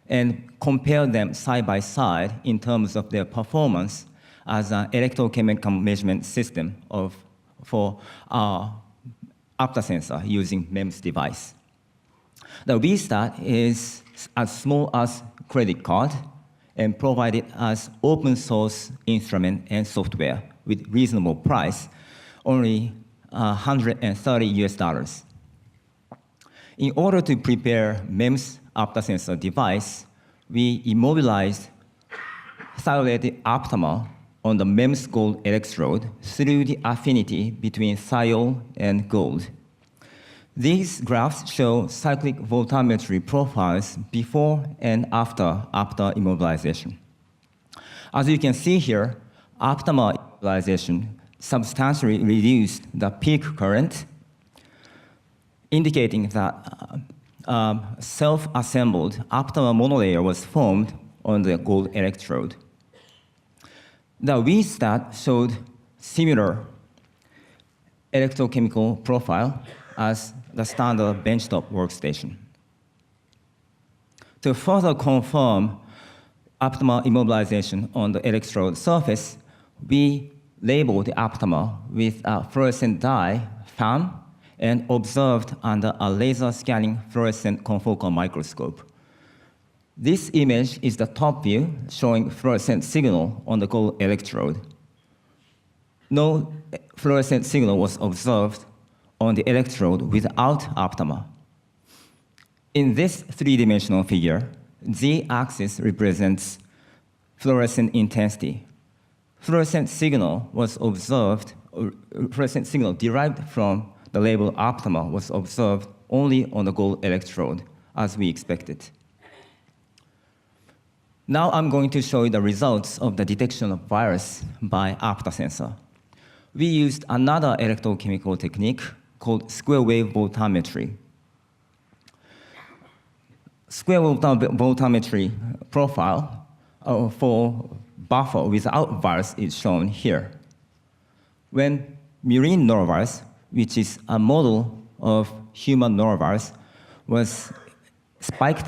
and compared them side by side in terms of their performance as an electrochemical measurement system for our aptasensor using MEMS device. The VStat is as small as credit card and provided as open source instrument and software with reasonable price, only $130. In order to prepare MEMS aptasensor device, we immobilized thiolated aptamer on the MEMS gold electrode through the affinity between thiol and gold. These graphs show cyclic voltammetry profiles before and after immobilization. As you can see here, aptamer immobilization substantially reduced the peak current, indicating that self-assembled aptamer monolayer was formed on the gold electrode. The VStat showed similar electrochemical profile as the standard benchtop workstation. To further confirm aptamer immobilization on the electrode surface, we labeled the aptamer with a fluorescent dye, FAM, and observed under a laser scanning fluorescent confocal microscope. This image is the top view showing fluorescent signal on the gold electrode. No fluorescent signal was observed on the electrode without aptamer. In this three-dimensional figure, Z-axis represents fluorescent intensity. Fluorescent signal was observed, fluorescent signal derived from the label aptamer was observed only on the gold electrode, as we expected. Now I'm going to show you the results of the detection of virus by aptasensor. We used another electrochemical technique called square wave voltammetry square wave voltammetry profile for buffer without virus is shown here. When murine norovirus, which is a model of human norovirus, was spiked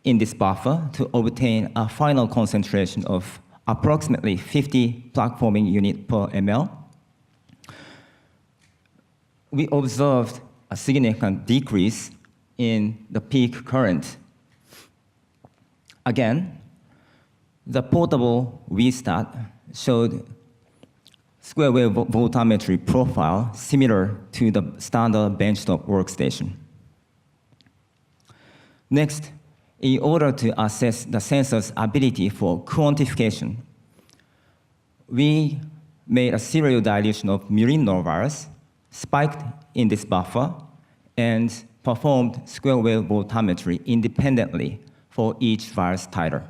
in this buffer to obtain a final concentration of approximately 50 plaque-forming units per ml, we observed a significant decrease in the peak current. Again, the portable VStat showed square wave voltammetry profile similar to the standard benchtop workstation. Next, in order to assess the sensor's ability for quantification, we made a serial dilution of murine norovirus, spiked in this buffer, and performed square wave voltammetry independently for each virus titer.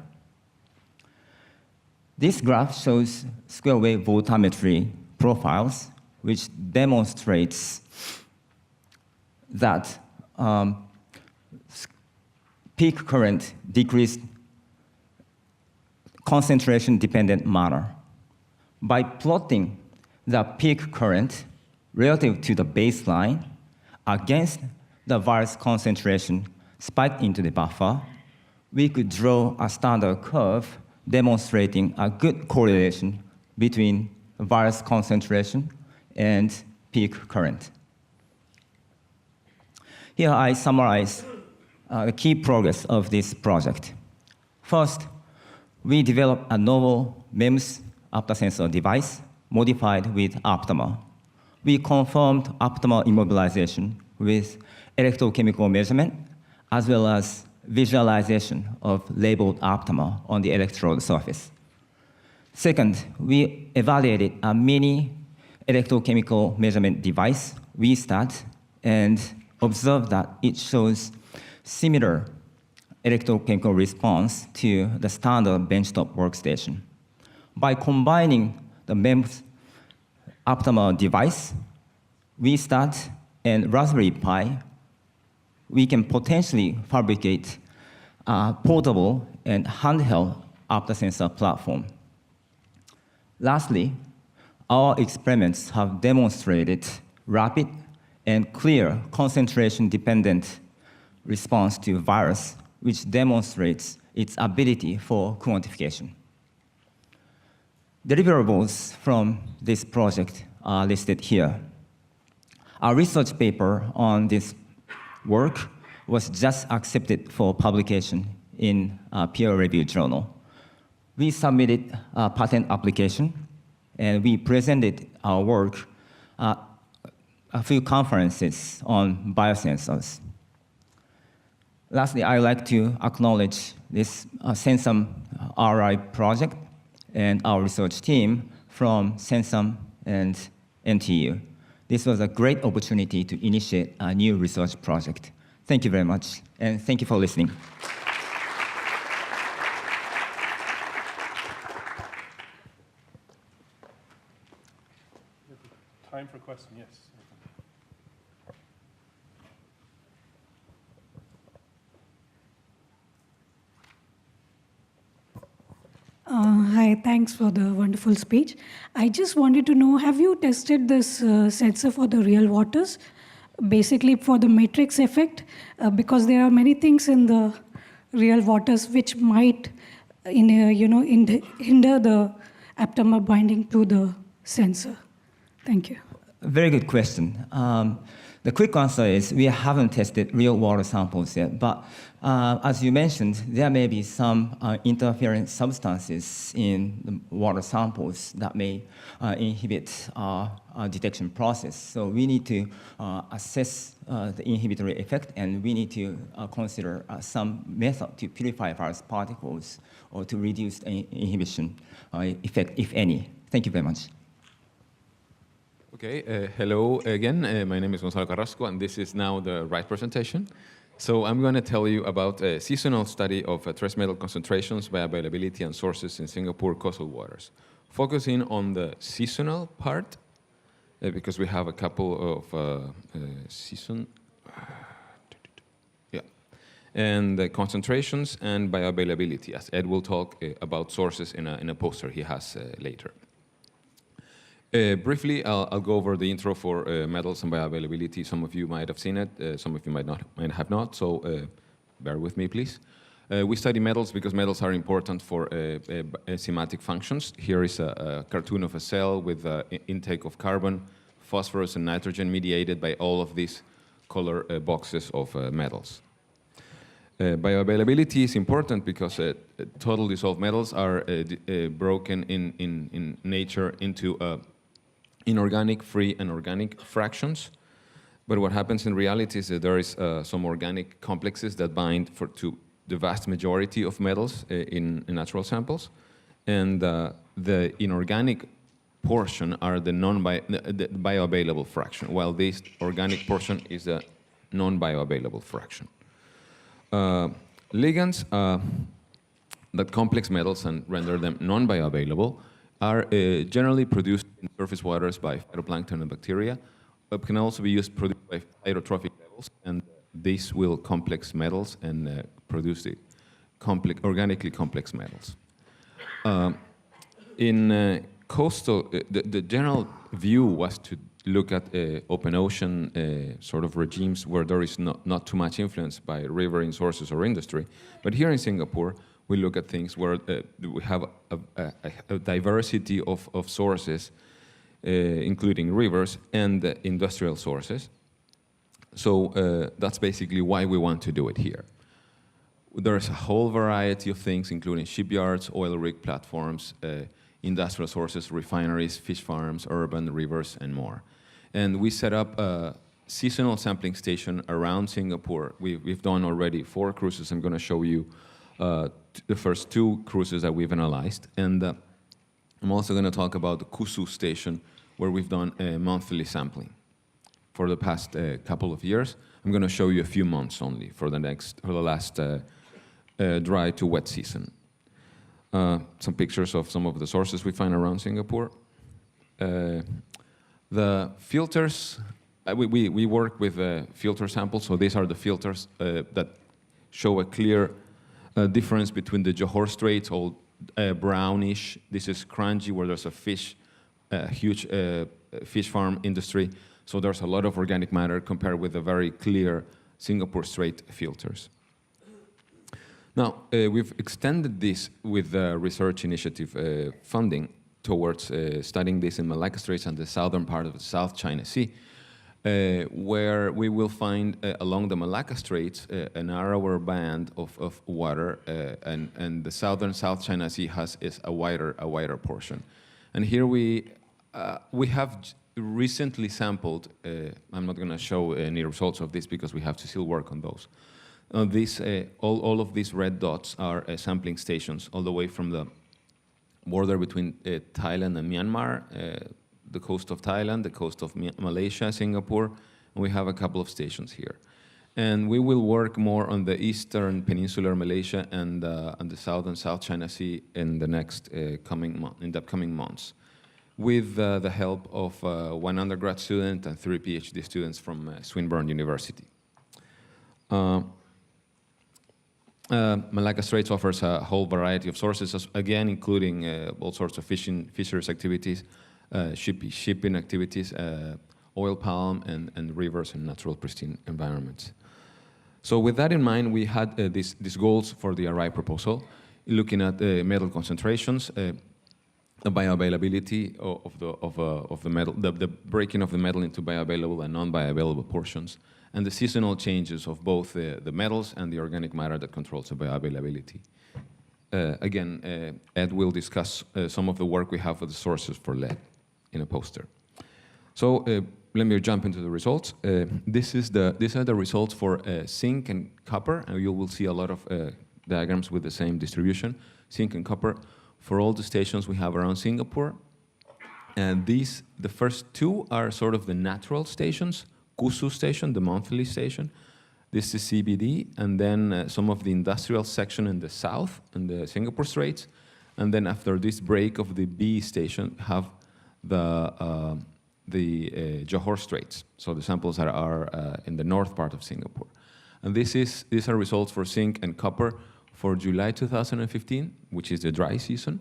This graph shows square wave voltammetry profiles, which demonstrates that peak current decreased concentration-dependent manner. By plotting the peak current relative to the baseline against the virus concentration spiked into the buffer, we could draw a standard curve demonstrating a good correlation between virus concentration and peak current. Here I summarize the key progress of this project. First, we developed a novel MEMS aptasensor device modified with aptamer. We confirmed aptamer immobilization with electrochemical measurement as well as visualization of labeled aptamer on the electrode surface. Second, we evaluated a mini electrochemical measurement device, VStat, and observed that it shows similar electrochemical response to the standard benchtop workstation. By combining the MEMS aptamer device, VStat, and Raspberry Pi, we can potentially fabricate a portable and handheld aptasensor platform. Lastly, our experiments have demonstrated rapid and clear concentration-dependent response to virus, which demonstrates its ability for quantification. Deliverables from this project are listed here. Our research paper on this work was just accepted for publication in a peer-reviewed journal. We submitted a patent application, and we presented our work at a few conferences on biosensors. Lastly, I would like to acknowledge this Sensum RI project and our research team from Sensum and NTU. This was a great opportunity to initiate a new research project. Thank you very much, and thank you for listening. Time for a question, yes. Hi, thanks for the wonderful speech. I just wanted to know, have you tested this sensor for the real waters, basically for the matrix effect? Because there are many things in the real waters which might hinder the aptamer binding to the sensor. Thank you. Very good question. The quick answer is we haven't tested real water samples yet, but as you mentioned, there may be some interference substances in the water samples that may inhibit our detection process. So we need to assess the inhibitory effect, and we need to consider some method to purify virus particles or to reduce the inhibition effect, if any. Thank you very much. Okay, hello again. My name is Gonzalo Carrasco, and this is now the right presentation. So I'm going to tell you about a seasonal study of trace metal concentrations by availability and sources in Singapore coastal waters, focusing on the seasonal part, because we have a couple of season. Yeah. and the concentrations and bioavailability, as Ed will talk about sources in a poster he has later. Briefly, I'll go over the intro for metals and bioavailability. Some of you might have seen it, some of you might have not, so bear with me, please. We study metals because metals are important for enzymatic functions. Here is a cartoon of a cell with intake of carbon, phosphorus, and nitrogen mediated by all of these color boxes of metals. Bioavailability is important because total dissolved metals are broken in nature into inorganic, free, and organic fractions. But what happens in reality is that there is some organic complexes that bind to the vast majority of metals in natural samples. And the inorganic portion are the bioavailable fraction, while this organic portion is a non-bioavailable fraction. Ligands that complex metals and render them non-bioavailable are generally produced in surface waters by phytoplankton and bacteria, but can also be used produced by phytotrophic levels, and these will complex metals and produce the organically complex metals. In coastal, the general view was to look at open ocean sort of regimes where there is not too much influence by riverine sources or industry. But here in Singapore, we look at things where we have a diversity of sources, including rivers and industrial sources. So that's basically why we want to do it here. There's a whole variety of things, including shipyards, oil rig platforms, industrial sources, refineries, fish farms, urban rivers, and more. And we set up a seasonal sampling station around Singapore. We've done already 4 cruises. I'm going to show you the first 2 cruises that we've analyzed. And I'm also going to talk about the Kusu station, where we've done monthly sampling for the past couple of years. I'm going to show you a few months only for the last dry to wet season. Some pictures of some of the sources we find around Singapore. The filters, we work with filter samples, so these are the filters that show a clear difference between the Johor Straits, all brownish. This is Kranji, where there's a huge fish farm industry, so there's a lot of organic matter compared with the very clear Singapore Strait filters. Now, we've extended this with the research initiative funding towards studying this in Malacca Straits and the southern part of the South China Sea, where we will find along the Malacca Straits a narrower band of water, and the southern South China Sea is a wider portion. And here we have recently sampled. I'm not going to show any results of this because we have to still work on those. All of these red dots are sampling stations all the way from the border between Thailand and Myanmar, the coast of Thailand, the coast of Malaysia, Singapore, and we have a couple of stations here. And we will work more on the eastern peninsular Malaysia and the southern South China Sea in the upcoming months, with the help of 1 undergrad student and 3 PhD students from Swinburne University. Malacca Straits offers a whole variety of sources, again, including all sorts of fisheries activities, shipping activities, oil palm, and rivers and natural pristine environments. So with that in mind, we had these goals for the RI proposal, looking at metal concentrations, the bioavailability of the metal, the breaking of the metal into bioavailable and non-bioavailable portions, and the seasonal changes of both the metals and the organic matter that controls the bioavailability. Again, Ed will discuss some of the work we have with the sources for lead in a poster. So let me jump into the results. These are the results for zinc and copper, and you will see a lot of diagrams with the same distribution, zinc and copper, for all the stations we have around Singapore. And the first 2 are sort of the natural stations. Kusu station, the monthly station. This is CBD, and then some of the industrial section in the south, in the Singapore Straits. And then after this break of the B station, have the Johor Straits. So the samples are in the north part of Singapore. And these are results for zinc and copper for July 2015, which is the dry season.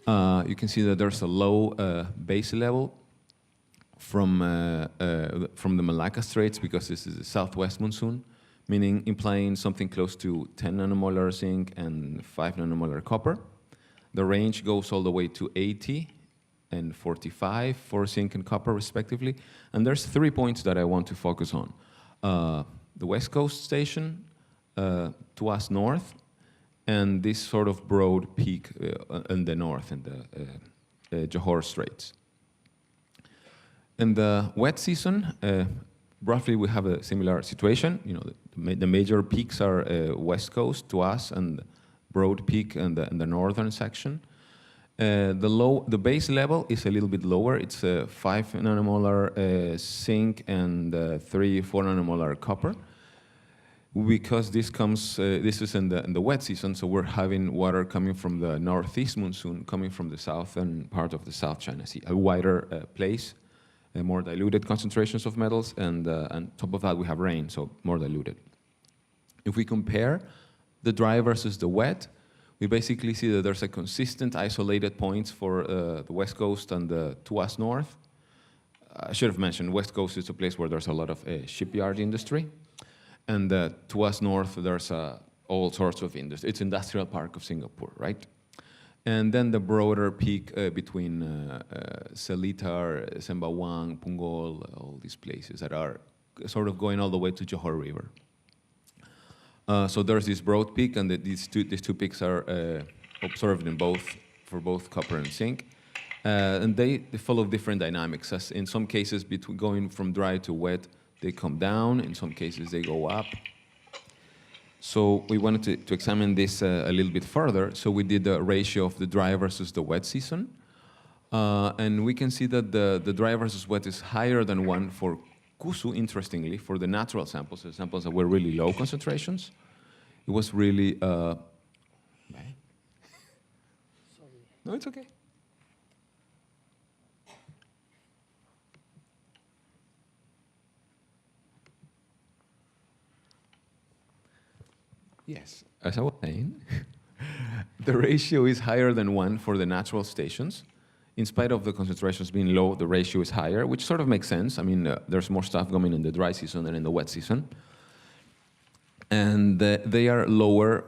You can see that there's a low base level from the Malacca Straits because this is a southwest monsoon, meaning implying something close to 10 nanomolar zinc and 5 nanomolar copper. The range goes all the way to 80 and 45 for zinc and copper, respectively. And there's 3 points that I want to focus on. The West Coast station, to us north, and this sort of broad peak in the north, in the Johor Straits. In the wet season, roughly we have a similar situation. You know, the major peaks are West Coast to us and broad peak in the northern section. The base level is a little bit lower. It's 5 nanomolar zinc and 3-4 nanomolar copper. Because this is in the wet season, so we're having water coming from the northeast monsoon, coming from the southern part of the South China Sea, a wider place, more diluted concentrations of metals, and on top of that we have rain, so more diluted. If we compare the dry versus the wet, we basically see that there's a consistent isolated points for the West Coast and the to us north. I should have mentioned West Coast is a place where there's a lot of shipyard industry. And to us north, there's all sorts of industry. It's industrial park of Singapore, right? And then the broader peak between Seletar, Sembawang, Punggol, all these places that are sort of going all the way to Johor River. So there's this broad peak, and these two peaks are observed for both copper and zinc. And they follow different dynamics. As in some cases, between going from dry to wet, they come down. In some cases, they go up. So we wanted to examine this a little bit further. So we did the ratio of the dry versus the wet season. And we can see that the dry versus wet is higher than 1 for Kusu, interestingly, for the natural samples, the samples that were really low concentrations. It was really... Sorry. No, it's okay. Yes, as I was saying, the ratio is higher than 1 for the natural stations. In spite of the concentrations being low, the ratio is higher, which sort of makes sense. I mean, there's more stuff coming in the dry season than in the wet season. And they are lower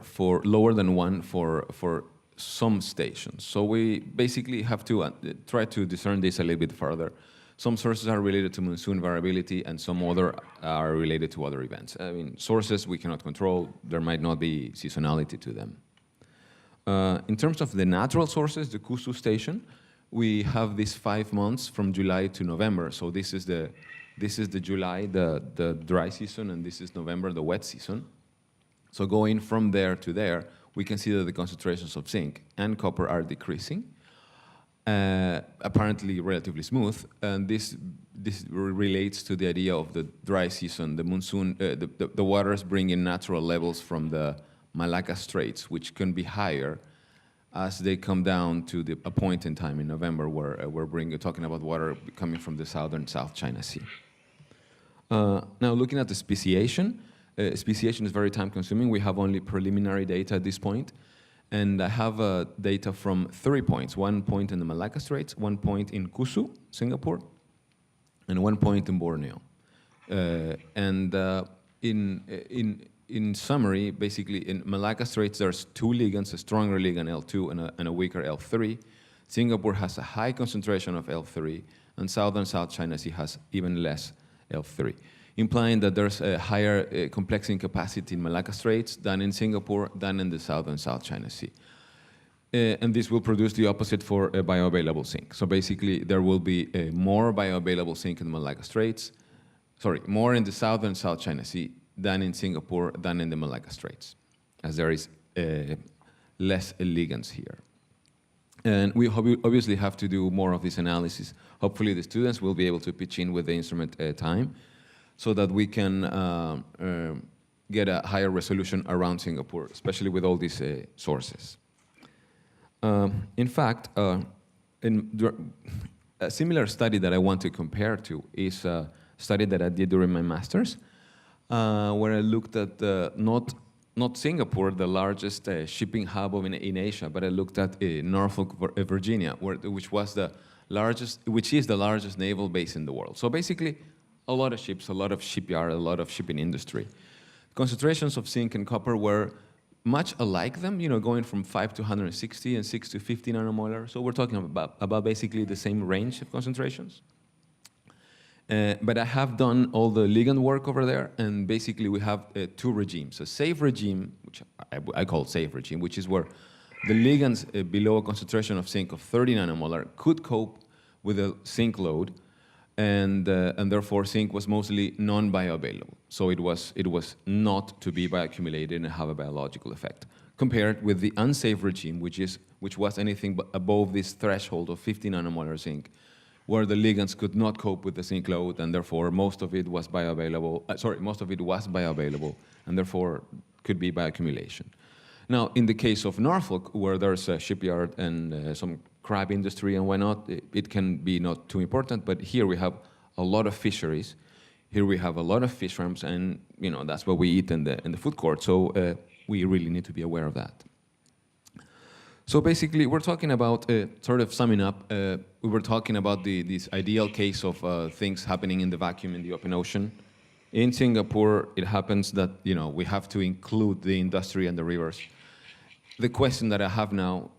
than 1 for some stations. So we basically have to try to discern this a little bit further. Some sources are related to monsoon variability, and some other are related to other events. I mean, sources we cannot control. There might not be seasonality to them. In terms of the natural sources, the Kusu station, we have these 5 months from July to November. So this is the July, the dry season, and this is November, the wet season. So going from there to there, we can see that the concentrations of zinc and copper are decreasing. Apparently relatively smooth, and this relates to the idea of the dry season. The monsoon, the waters bring in natural levels from the Malacca Straits, which can be higher as they come down to a point in time in November where we're talking about water coming from the southern South China Sea. Now, looking at the speciation, speciation is very time-consuming. We have only preliminary data at this point. And I have data from 3 points, 1 point in the Malacca Straits, 1 point in Kusu, Singapore, and 1 point in Borneo. In summary, basically, in Malacca Straits, there's 2 ligands, a stronger ligand L2 and a weaker L3. Singapore has a high concentration of L3, and southern South China Sea has even less L3, implying that there's a higher complexing capacity in Malacca Straits than in Singapore, than in the southern South China Sea. And this will produce the opposite for bioavailable zinc. So basically, there will be more bioavailable zinc in the Malacca Straits, more in the southern South China Sea than in Singapore, than in the Malacca Straits, as there is less ligands here. And we obviously have to do more of this analysis. Hopefully, the students will be able to pitch in with the instrument time, so that we can get a higher resolution around Singapore, especially with all these sources. In fact, a similar study that I want to compare to is a study that I did during my master's. where I looked at not Singapore, the largest shipping hub in Asia, but I looked at Norfolk, Virginia, which is the largest naval base in the world. So basically, a lot of ships, a lot of shipyard, a lot of shipping industry. Concentrations of zinc and copper were much alike them, going from 5 to 160 and 6 to 50 nanomolar. So we're talking about basically the same range of concentrations. But I have done all the ligand work over there, and basically we have two regimes. A safe regime, which I call safe regime, which is where the ligands below a concentration of zinc of 30 nanomolar could cope with a zinc load, and therefore zinc was mostly non-bioavailable. So it was not to be bioaccumulated and have a biological effect, compared with the unsafe regime, which was anything above this threshold of 50 nanomolar zinc, where the ligands could not cope with the zinc load, and therefore most of it was bioavailable, and therefore could be bioaccumulation. Now, in the case of Norfolk, where there's a shipyard and some crab industry and whatnot, it can be not too important, but here we have a lot of fisheries. Here we have a lot of fish farms, and that's what we eat in the food court, so we really need to be aware of that. So basically, we're talking about, sort of summing up, we were talking about this ideal case of things happening in the vacuum in the open ocean. In Singapore, it happens that we have to include the industry and the rivers. The question that I have now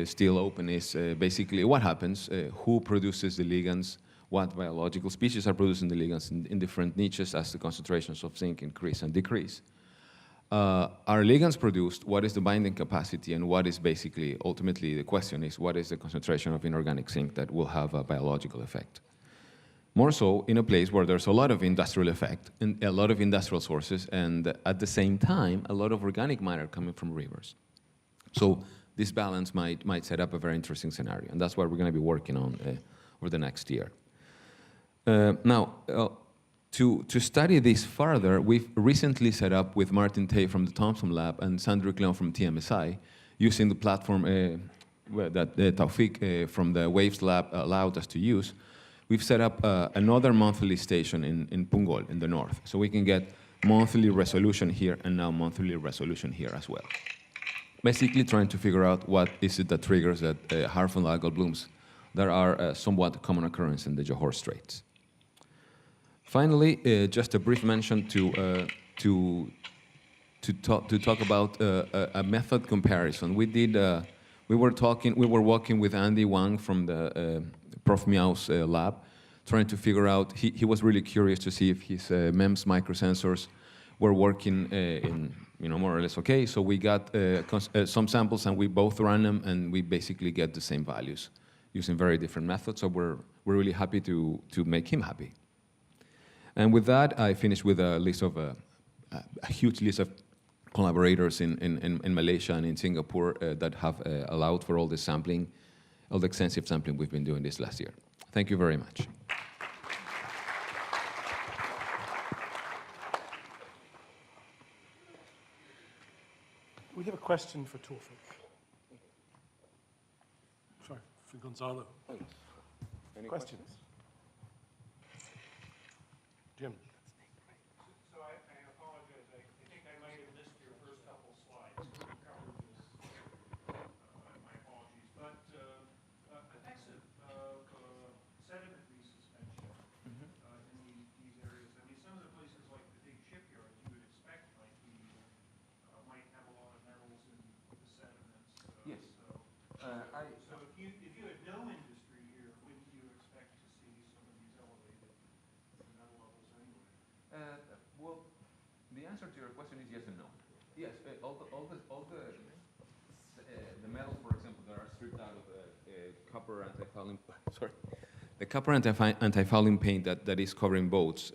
still open is basically what happens, who produces the ligands, what biological species are producing the ligands in different niches as the concentrations of zinc increase and decrease. Are ligands produced? What is the binding capacity? And what is basically, ultimately, the question is, what is the concentration of inorganic zinc that will have a biological effect? More so in a place where there's a lot of industrial effect and a lot of industrial sources, and at the same time, a lot of organic matter coming from rivers. So this balance might set up a very interesting scenario, and that's what we're going to be working on over the next year. To study this further, we've recently set up with Martin Tay from the Thompson Lab and Sandro Cleon from TMSI, using the platform that Taufik from the Waves Lab allowed us to use. We've set up another monthly station in Punggol in the north, so we can get monthly resolution here and now monthly resolution here as well. Basically trying to figure out what is it that triggers that harmful algal blooms that are somewhat common occurrence in the Johor Straits. Finally, just a brief mention to talk about a method comparison. We were working with Andy Wang from the Prof. Miao's lab, trying to figure out. He was really curious to see if his MEMS microsensors were working in more or less okay. So we got some samples and we both ran them, and we basically get the same values using very different methods. So we're really happy to make him happy. And with that, I finished with a list of a huge list of collaborators in Malaysia and in Singapore that have allowed for all the sampling, all the extensive sampling we've been doing this last year. Thank you very much. We have a question for Taufik. Sorry, for Gonzalo. Any questions? Jim. So I apologize. I think I might have missed your first couple slides. You covered this. My apologies. But effects of sediment resuspension in these areas. I mean, some of the places like the big shipyards you would expect might have a lot of metals in the sediments. Yes. So if you had no industry here, wouldn't you expect to see some of these elevated metal levels anyway? Well, the answer to your question is yes and no. Yes, all the metals, for example, that are stripped out of copper anti-fouling. Sorry, the copper anti-fouling paint that is covering boats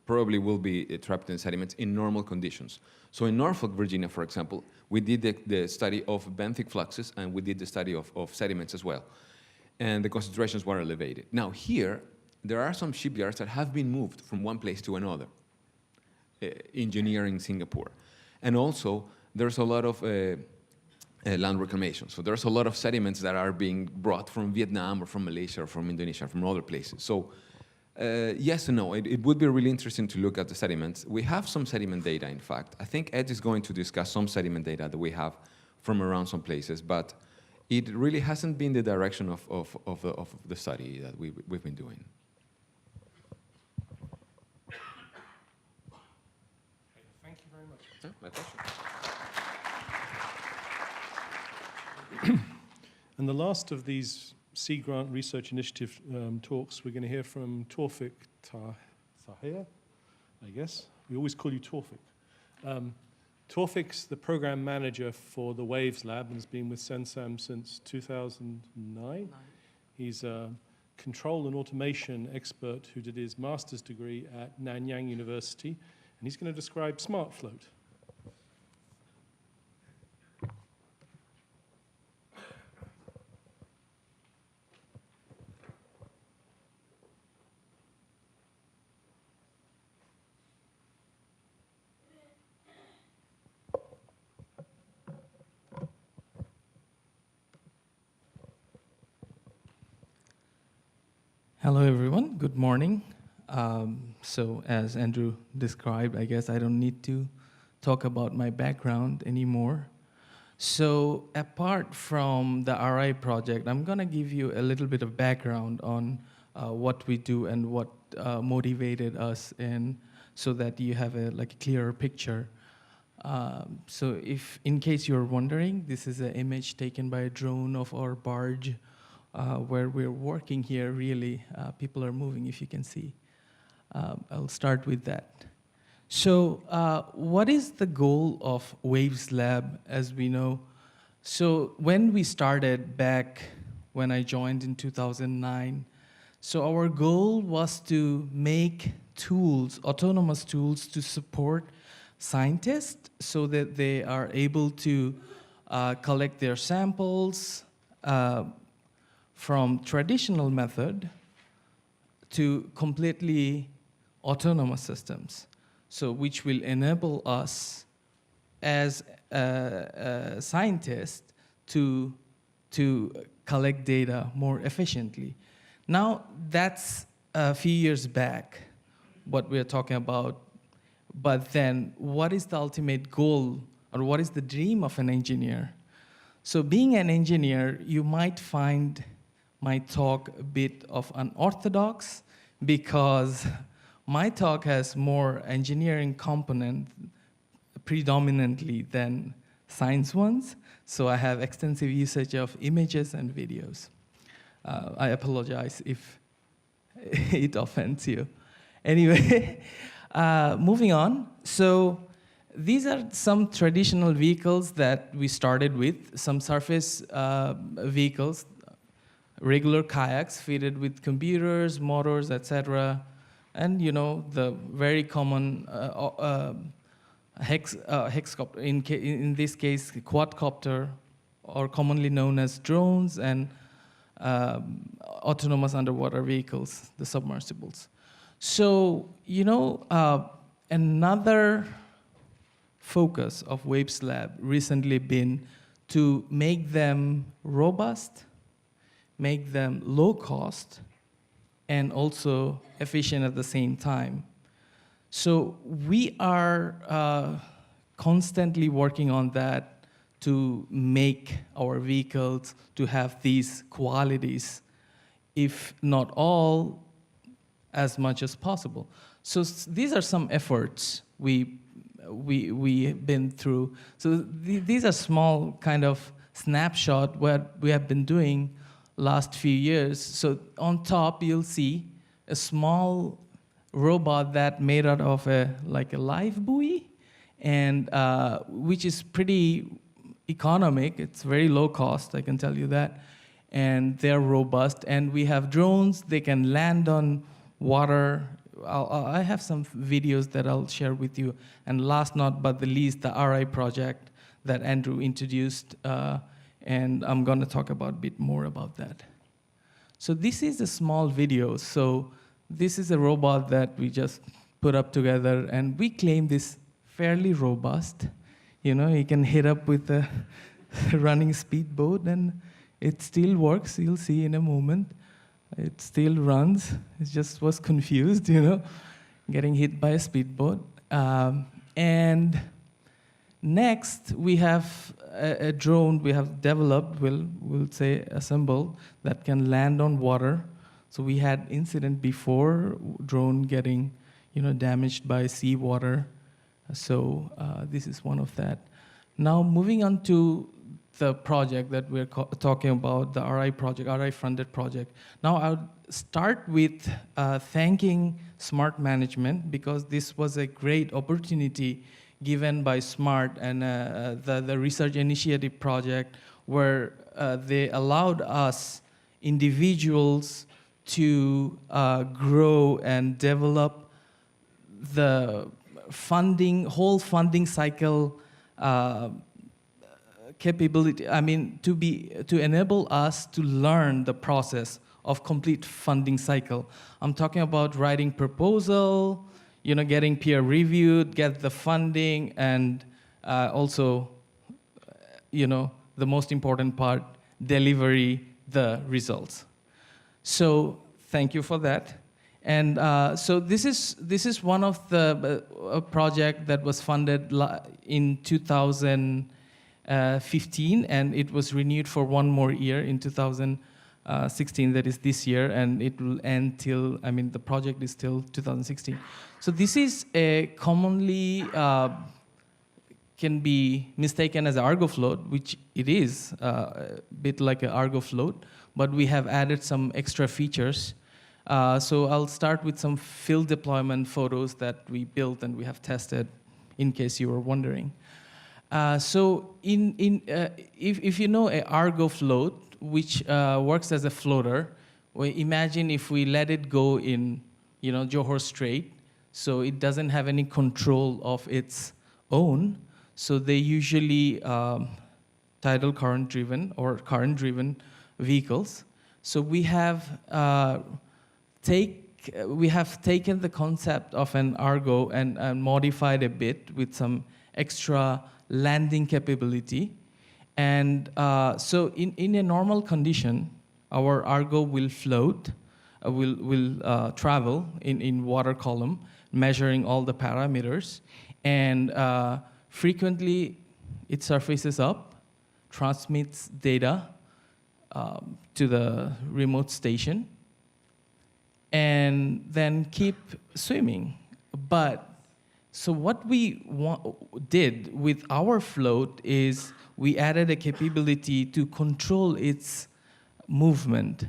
probably will be trapped in sediments in normal conditions. So in Norfolk, Virginia, for example, we did the study of benthic fluxes, and we did the study of sediments as well, and the concentrations were elevated. Now here, there are some shipyards that have been moved from one place to another, engineering Singapore. And also, there's a lot of land reclamation. So there's a lot of sediments that are being brought from Vietnam or from Malaysia or from Indonesia, from other places. So Yes and no. It would be really interesting to look at the sediments. We have some sediment data, in fact. I think Ed is going to discuss some sediment data that we have from around some places, but it really hasn't been the direction of the study that we've been doing. Thank you very much. Yeah, my pleasure. And the last of these Sea Grant Research Initiative talks, we're going to hear from Tawfik Tahir, I guess. We always call you Tawfik. Tawfik's the program manager for the Waves Lab and has been with Sensam since 2009. He's a control and automation expert who did his master's degree at Nanyang University, and he's going to describe SmartFloat. Hello, everyone. Good morning. So as Andrew described, I guess I don't need to talk about my background anymore. So apart from the RI project, I'm going to give you a little bit of background on what we do and what motivated us, and so that you have a clearer picture. So if, in case you're wondering, this is an image taken by a drone of our barge where we're working here. Really, people are moving, if you can see. I'll start with that. So what is the goal of Waves Lab, as we know? So when we started back when I joined in 2009, so our goal was to make tools, autonomous tools, to support scientists so that they are able to collect their samples from traditional method to completely autonomous systems, so which will enable us as scientists to collect data more efficiently. Now, that's a few years back, what we're talking about, but then what is the ultimate goal, or what is the dream of an engineer? So being an engineer, you might find my talk a bit of unorthodox, because my talk has more engineering component predominantly than science ones. So I have extensive usage of images and videos. I apologize if it offends you. Anyway, moving on. So these are some traditional vehicles that we started with, some surface vehicles, regular kayaks fitted with computers, motors, etc. And the very common hexcopter, in this case quadcopter, or commonly known as drones, and autonomous underwater vehicles, the submersibles. So another focus of Waves Lab recently been to make them robust, make them low cost, and also efficient at the same time. So we are constantly working on that to make our vehicles to have these qualities, if not all, as much as possible. So these are some efforts we've been through. So these are small kind of snapshot what we have been doing last few years. So on top, you'll see a small robot that made out of a live buoy, and which is pretty economic. It's very low cost, I can tell you that. And they're robust. And we have drones. They can land on water. I have some videos that I'll share with you. And last not but the least, the RI project that Andrew introduced. And I'm going to talk about a bit more about that. So this is a small video. So this is a robot that we just put up together, and we claim this fairly robust. You can hit up with a running speedboat, and it still works. You'll see in a moment. It still runs. It just was confused, you know, getting hit by a speedboat. And next, we have a drone we have developed, we'll say assembled, that can land on water. So we had incident before, drone getting, you know, damaged by seawater. So this is one of that. Now moving on to the project that we're talking about, the RI project, RI-funded project. Now I'll start with thanking Smart Management, because this was a great opportunity given by Smart and the Research Initiative Project, where they allowed us, individuals, to grow and develop the whole funding cycle capability. I mean, to enable us to learn the process of complete funding cycle. I'm talking about writing proposal, you know, getting peer reviewed, get the funding, and also, you know, the most important part, delivery the results. So thank you for that. And so this is one of the project that was funded in 2015, and it was renewed for one more year in 2016, that is this year, and it will end till, I mean, the project is till 2016. So this is a commonly can be mistaken as Argo float, which it is a bit like an Argo float, but we have added some extra features. So I'll start with some field deployment photos that we built and we have tested, in case you were wondering. So if you know a Argo float, which works as a floater, well, imagine if we let it go in, you know, Johor Strait, so it doesn't have any control of its own. So they usually tidal current driven or current driven vehicles. So we have taken the concept of an Argo and modified a bit with some extra landing capability. And so in a normal condition, our Argo will float, will travel in water column, measuring all the parameters. And frequently, it surfaces up, transmits data to the remote station, and then keep swimming. But so what we did with our float is we added a capability to control its movement.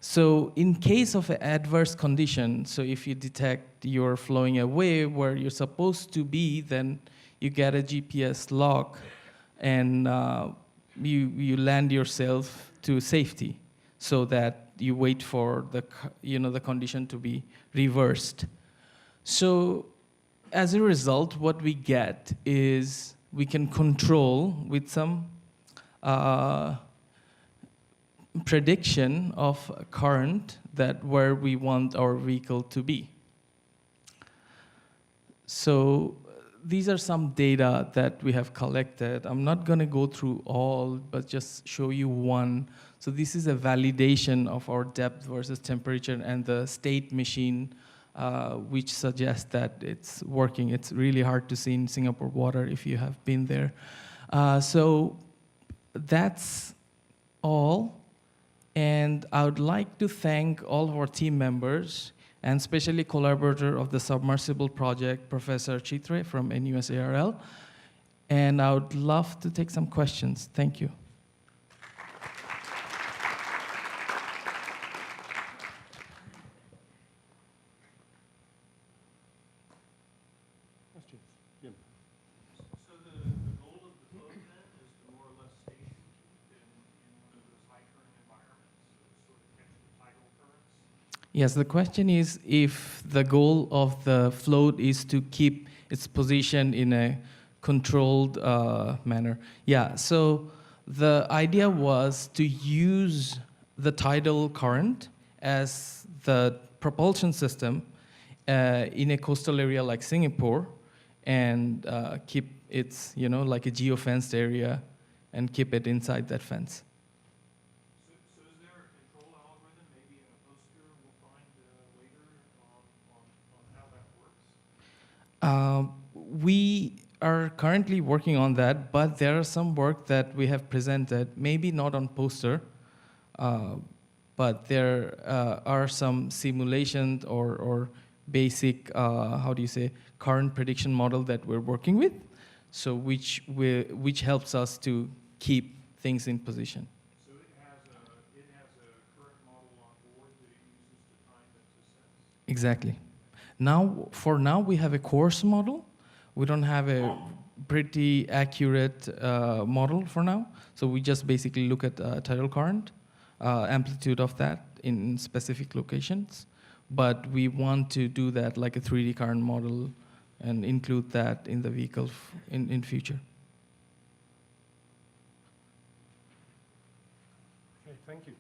So in case of an adverse condition, so if you detect you're flowing away where you're supposed to be, then you get a GPS log and you land yourself to safety, so that you wait for the condition to be reversed. So as a result, what we get is we can control with some prediction of current that where we want our vehicle to be. So these are some data that we have collected. I'm not going to go through all, but just show you one. So this is a validation of our depth versus temperature and the state machine, which suggests that it's working. It's really hard to see in Singapore water if you have been there. So that's all. And I would like to thank all of our team members, and especially collaborator of the submersible project, Professor Chitre from NUSARL. And I would love to take some questions. Thank you. Questions? Jim. So the goal of the float then is to more or less stay in one of those high current environments, so sort of catch the tidal currents? Yes, the question is if the goal of the float is to keep its position in a controlled manner. Yeah, so the idea was to use the tidal current as the propulsion system in a coastal area like Singapore, and keep its, like a geofenced area, and keep it inside that fence. So is there We are currently working on that, but there are some work that we have presented, maybe not on poster, but there are some simulations or basic, current prediction model that we're working with, so which helps us to keep things in position. So it has a current model on board that it uses to time it to sense? Exactly. For now, we have a coarse model. We don't have a pretty accurate model for now. So we just basically look at tidal current, amplitude of that in specific locations. But we want to do that like a 3D current model and include that in the vehicle in future. Okay, thank you.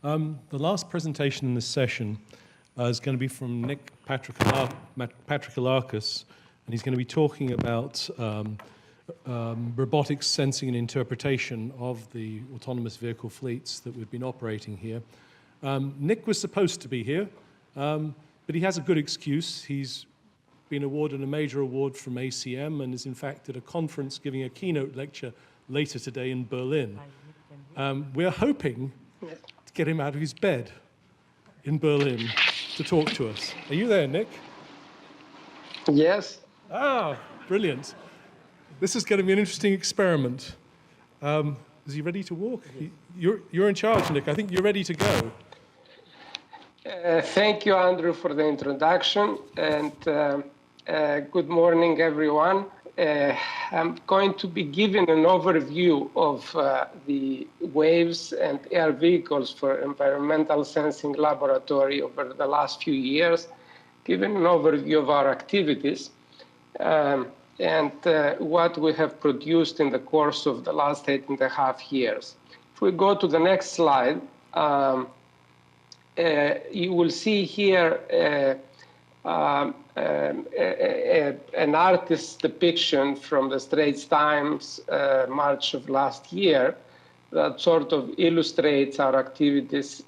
The last presentation in this session is going to be from Nick Patrikalarkis, and he's going to be talking about robotics sensing and interpretation of the autonomous vehicle fleets that we've been operating here. Nick was supposed to be here, but he has a good excuse. He's been awarded a major award from ACM and is in fact at a conference giving a keynote lecture later today in Berlin. We're hoping to get him out of his bed in Berlin to talk to us. Are you there, Nick? Yes. Ah, brilliant. This is going to be an interesting experiment. Is he ready to walk? You're in charge, Nick. I think you're ready to go. Thank you, Andrew, for the introduction, and good morning, everyone. I'm going to be giving an overview of the Waves and air vehicles for environmental sensing laboratory over the last few years, giving an overview of our activities and what we have produced in the course of the last 8.5 years. If we go to the next slide, you will see here an artist's depiction from the Straits Times, March of last year, that sort of illustrates our activities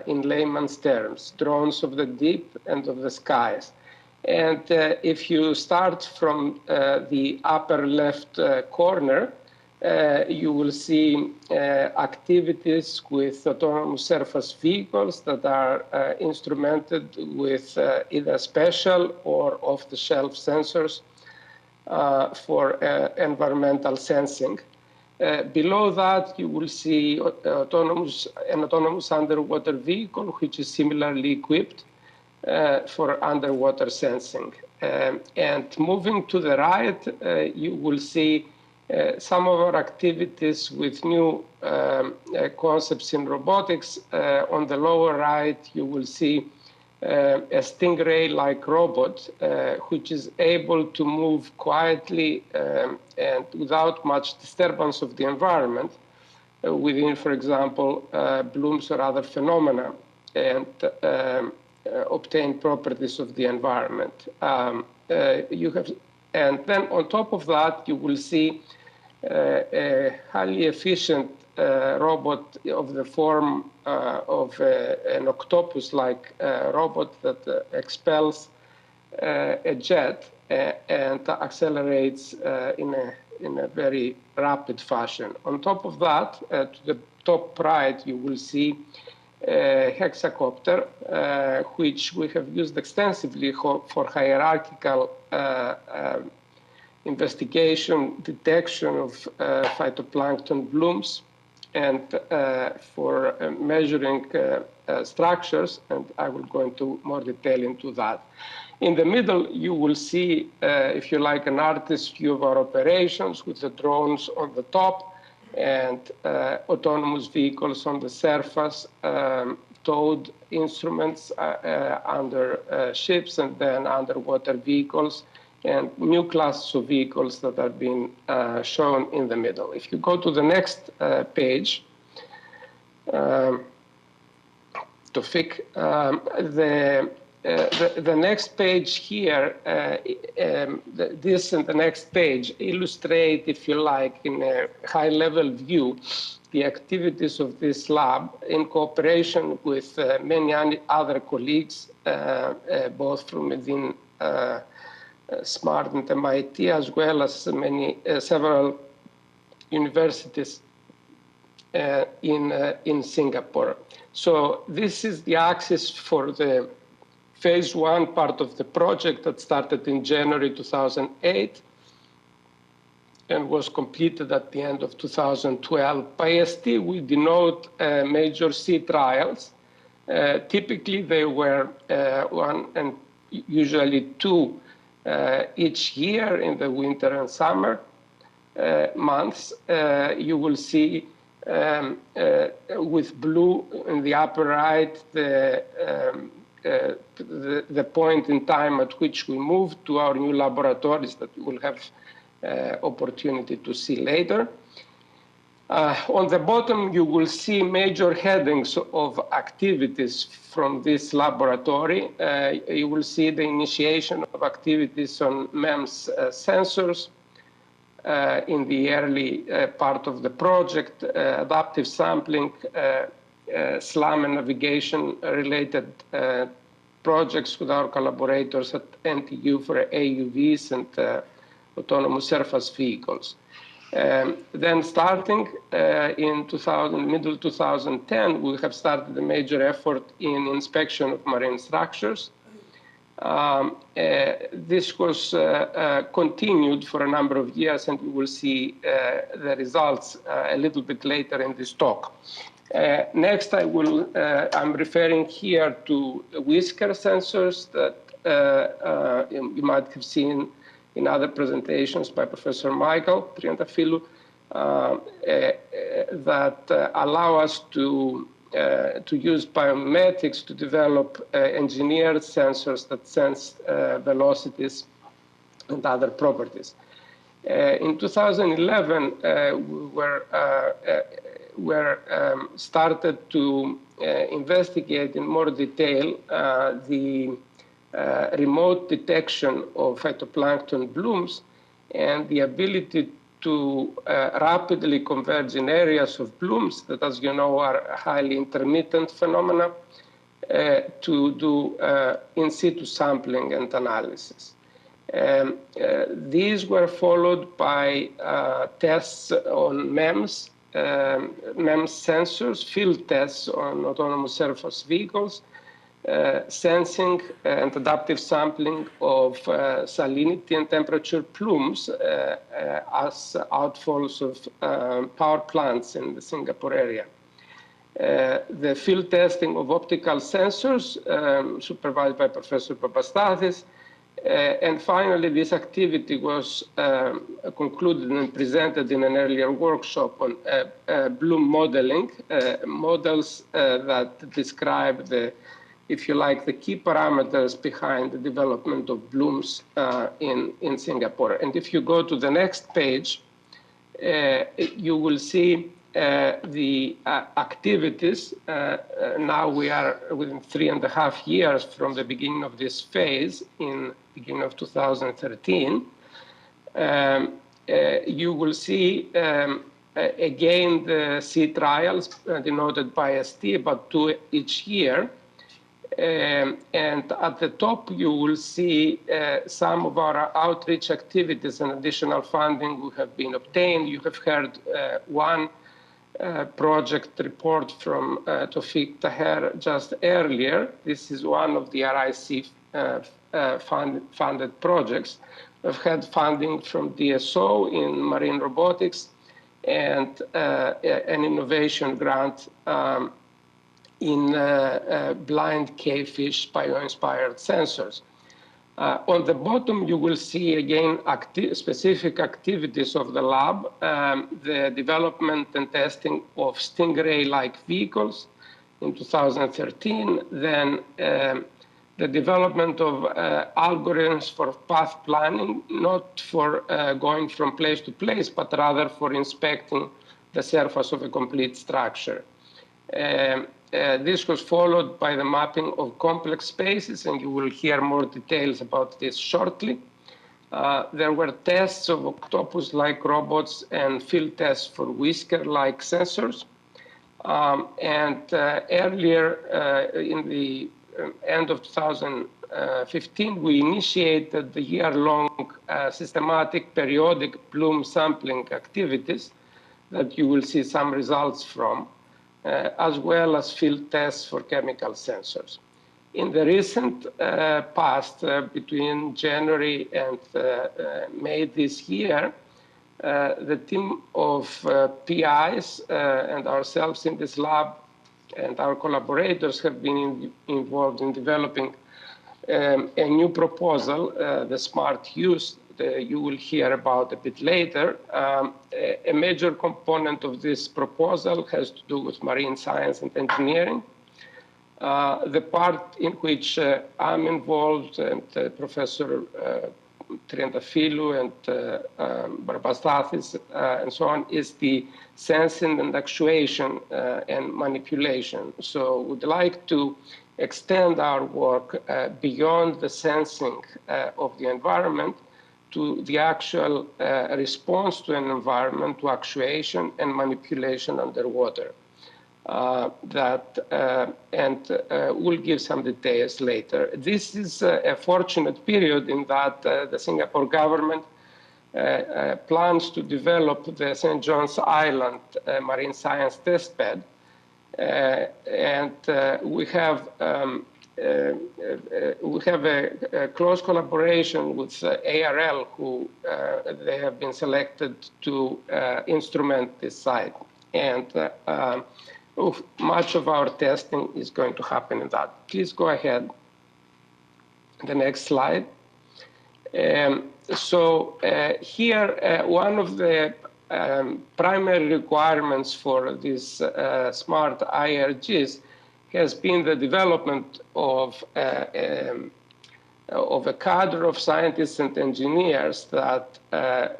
in layman's terms, drones of the deep and of the skies. And if you start from the upper left corner, you will see activities with autonomous surface vehicles that are instrumented with either special or off-the-shelf sensors for environmental sensing. Below that, you will see an autonomous underwater vehicle, which is similarly equipped for underwater sensing. And moving to the right, you will see some of our activities with new concepts in robotics. On the lower right, you will see a Stingray-like robot, which is able to move quietly and without much disturbance of the environment within, for example, blooms or other phenomena, and obtain properties of the environment. And then on top of that, you will see a highly efficient robot of the form of an octopus-like robot that expels a jet and accelerates in a very rapid fashion. On top of that, to the top right, you will see a hexacopter, which we have used extensively for hierarchical investigation, detection of phytoplankton blooms, and for measuring structures, and I will go into more detail into that. In the middle, you will see, if you like, an artist's view of our operations with the drones on the top and autonomous vehicles on the surface, towed instruments under ships, and then underwater vehicles, and new classes of vehicles that are being shown in the middle. If you go to the next page, Tofik, The next page here, this and the next page illustrate, if you like, in a high-level view, the activities of this lab in cooperation with many other colleagues, both from within SMART and MIT, as well as several universities in Singapore. So this is the axis for the phase 1 part of the project that started in January 2008 and was completed at the end of 2012. By ST, we denote major sea trials. Typically, they were 1 and usually 2 each year in the winter and summer months. You will see with blue in the upper right the point in time at which we moved to our new laboratories that you will have opportunity to see later. On the bottom, you will see major headings of activities from this laboratory. You will see the initiation of activities on MEMS sensors in the early part of the project, adaptive sampling, SLAM and navigation-related projects with our collaborators at NTU for AUVs and autonomous surface vehicles. Then starting in middle 2010, we have started a major effort in inspection of marine structures. This was continued for a number of years, and we will see the results a little bit later in this talk. Next, I'm referring here to whisker sensors that you might have seen in other presentations by Professor Michael Triantafylou that allow us to use biomimetics to develop engineered sensors that sense velocities and other properties. In 2011, we started to investigate in more detail the remote detection of phytoplankton blooms and the ability to rapidly converge in areas of blooms that, as you know, are highly intermittent phenomena, to do in situ sampling and analysis. These were followed by tests on MEMS sensors, field tests on autonomous surface vehicles, sensing and adaptive sampling of salinity and temperature plumes as outfalls of power plants in the Singapore area. The field testing of optical sensors supervised by Professor Papastathis. And finally, this activity was concluded and presented in an earlier workshop on bloom modeling, models that describe the, if you like, the key parameters behind the development of blooms in Singapore. And if you go to the next page, you will see the activities. Now we are within 3.5 years from the beginning of this phase in beginning of 2013. You will see again the sea trials denoted by ST, about 2 each year. And at the top, you will see some of our outreach activities and additional funding who have been obtained. You have heard one project report from Tawfiq Taher just earlier. This is one of the RIC funded projects. We've had funding from DSO in marine robotics and an innovation grant in blind cavefish bio-inspired sensors. On the bottom, you will see again specific activities of the lab, the development and testing of Stingray-like vehicles in 2013, then the development of algorithms for path planning, not for going from place to place, but rather for inspecting the surface of a complete structure. This was followed by the mapping of complex spaces, and you will hear more details about this shortly. There were tests of octopus-like robots and field tests for whisker-like sensors. Earlier in the end of 2015, we initiated the year-long systematic periodic plume sampling activities that you will see some results from, as well as field tests for chemical sensors. In the recent past, between January and May this year, the team of PIs and ourselves in this lab and our collaborators have been involved in developing a new proposal, the smart use, you will hear about a bit later. A major component of this proposal has to do with marine science and engineering. The part in which I'm involved, and Professor Triantafylou and Barbastathis and so on, is the sensing and actuation and manipulation. So we'd like to extend our work beyond the sensing of the environment to the actual response to an environment, to actuation and manipulation underwater. We'll give some details later. This is a fortunate period in that the Singapore government plans to develop the St. John's Island Marine Science Test Bed. We have a close collaboration with ARL, who they have been selected to instrument this site. And much of our testing is going to happen in that. Please go ahead. The next slide. Here, one of the primary requirements for these smart IRGs has been the development of a cadre of scientists and engineers that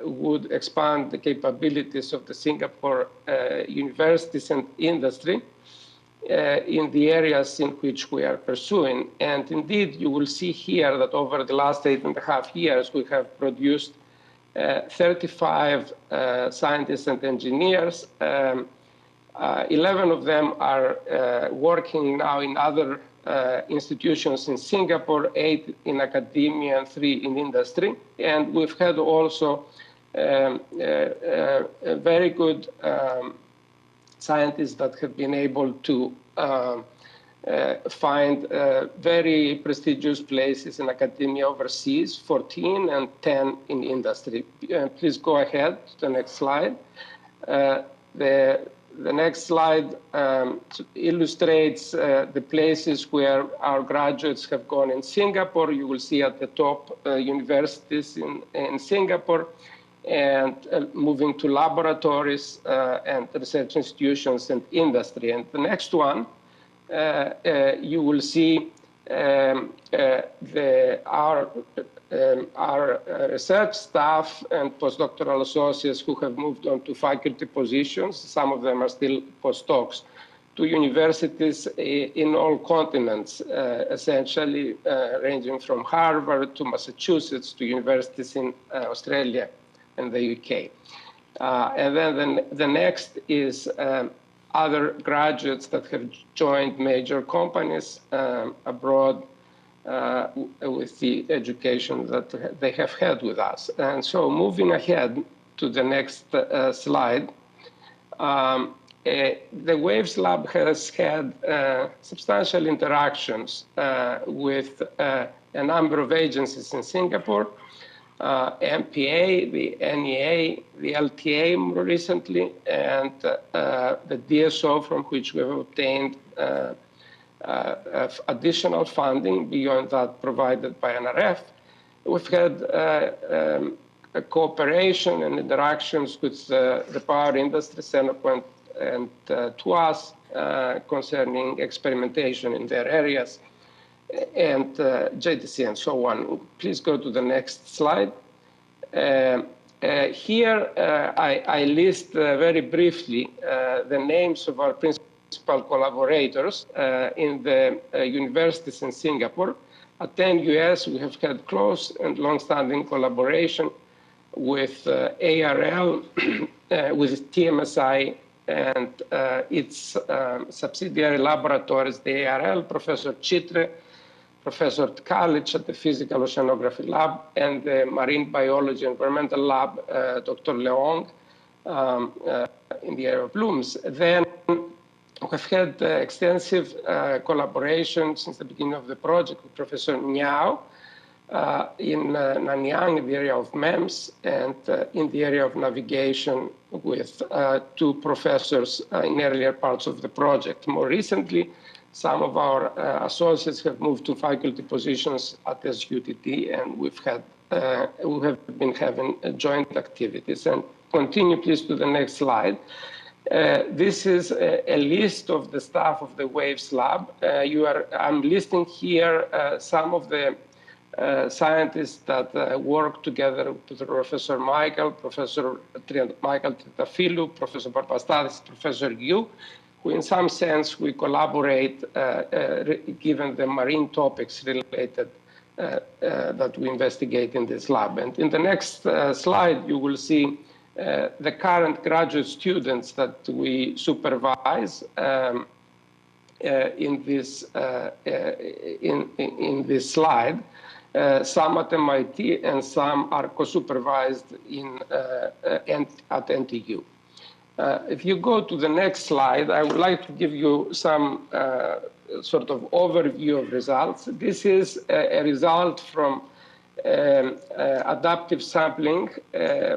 would expand the capabilities of the Singapore universities and industry in the areas in which we are pursuing. And indeed, you will see here that over the last 8.5 years, we have produced 35 scientists and engineers. 11 of them are working now in other institutions in Singapore, 8 in academia and 3 in industry. And we've had also very good scientists that have been able to find very prestigious places in academia overseas, 14 and 10 in industry. Please go ahead to the next slide. The next slide illustrates the places where our graduates have gone in Singapore. You will see at the top universities in Singapore, and moving to laboratories and research institutions and industry. And the next one, you will see our research staff and postdoctoral associates who have moved on to faculty positions. Some of them are still postdocs, to universities in all continents, essentially ranging from Harvard to Massachusetts to universities in Australia and the UK. And then the next is other graduates that have joined major companies abroad with the education that they have had with us. And so moving ahead to the next slide, the WAVES Lab has had substantial interactions with a number of agencies in Singapore, MPA, the NEA, the LTA more recently, and the DSO, from which we have obtained additional funding beyond that provided by NRF. We've had a cooperation and interactions with the power industry, Senoco and TUAS, concerning experimentation in their areas, and JTC and so on. Please go to the next slide. Here, I list very briefly the names of our principal principal collaborators in the universities in Singapore. At 10 US, we have had close and long-standing collaboration with ARL, with TMSI, and its subsidiary laboratories, the ARL, Professor Chitre, Professor Tkalic at the Physical Oceanography Lab, and the Marine Biology Environmental Lab, Dr. Leong, in the area of blooms. Then we've had extensive collaboration since the beginning of the project with Professor Miao in Nanyang, in the area of MEMS, and in the area of navigation with two professors in earlier parts of the project. More recently, some of our associates have moved to faculty positions at SUTT, and we have been having joint activities. And continue, please, to the next slide. This is a list of the staff of the WAVES lab. I'm listing here some of the scientists that work together with Professor Michael Triantafylou, Professor Barbastatis, Professor Yu, who in some sense we collaborate given the marine topics related that we investigate in this lab. And in the next slide, you will see the current graduate students that we supervise in this slide. Some at MIT and some are co-supervised at NTU. If you go to the next slide, I would like to give you some sort of overview of results. This is a result from adaptive sampling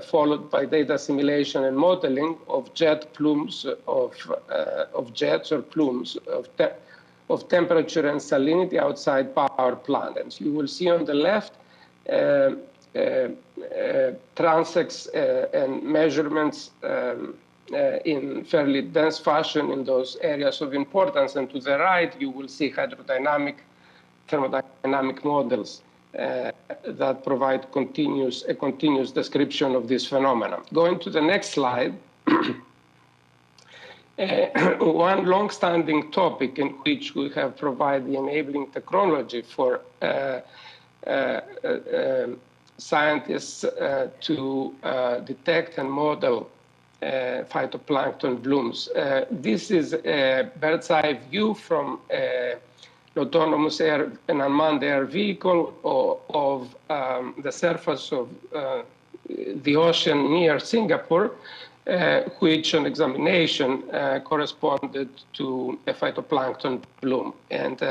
followed by data assimilation and modeling of jet plumes of jets or plumes of temperature and salinity outside power plant. And you will see on the left transects and measurements in fairly dense fashion in those areas of importance. And to the right, you will see hydrodynamic, thermodynamic models that provide a continuous description of this phenomenon. Going to the next slide, one long-standing topic in which we have provided the enabling technology for scientists to detect and model phytoplankton blooms. This is a bird's eye view from an autonomous an unmanned air vehicle of the surface of the ocean near Singapore, which on examination corresponded to a phytoplankton bloom. And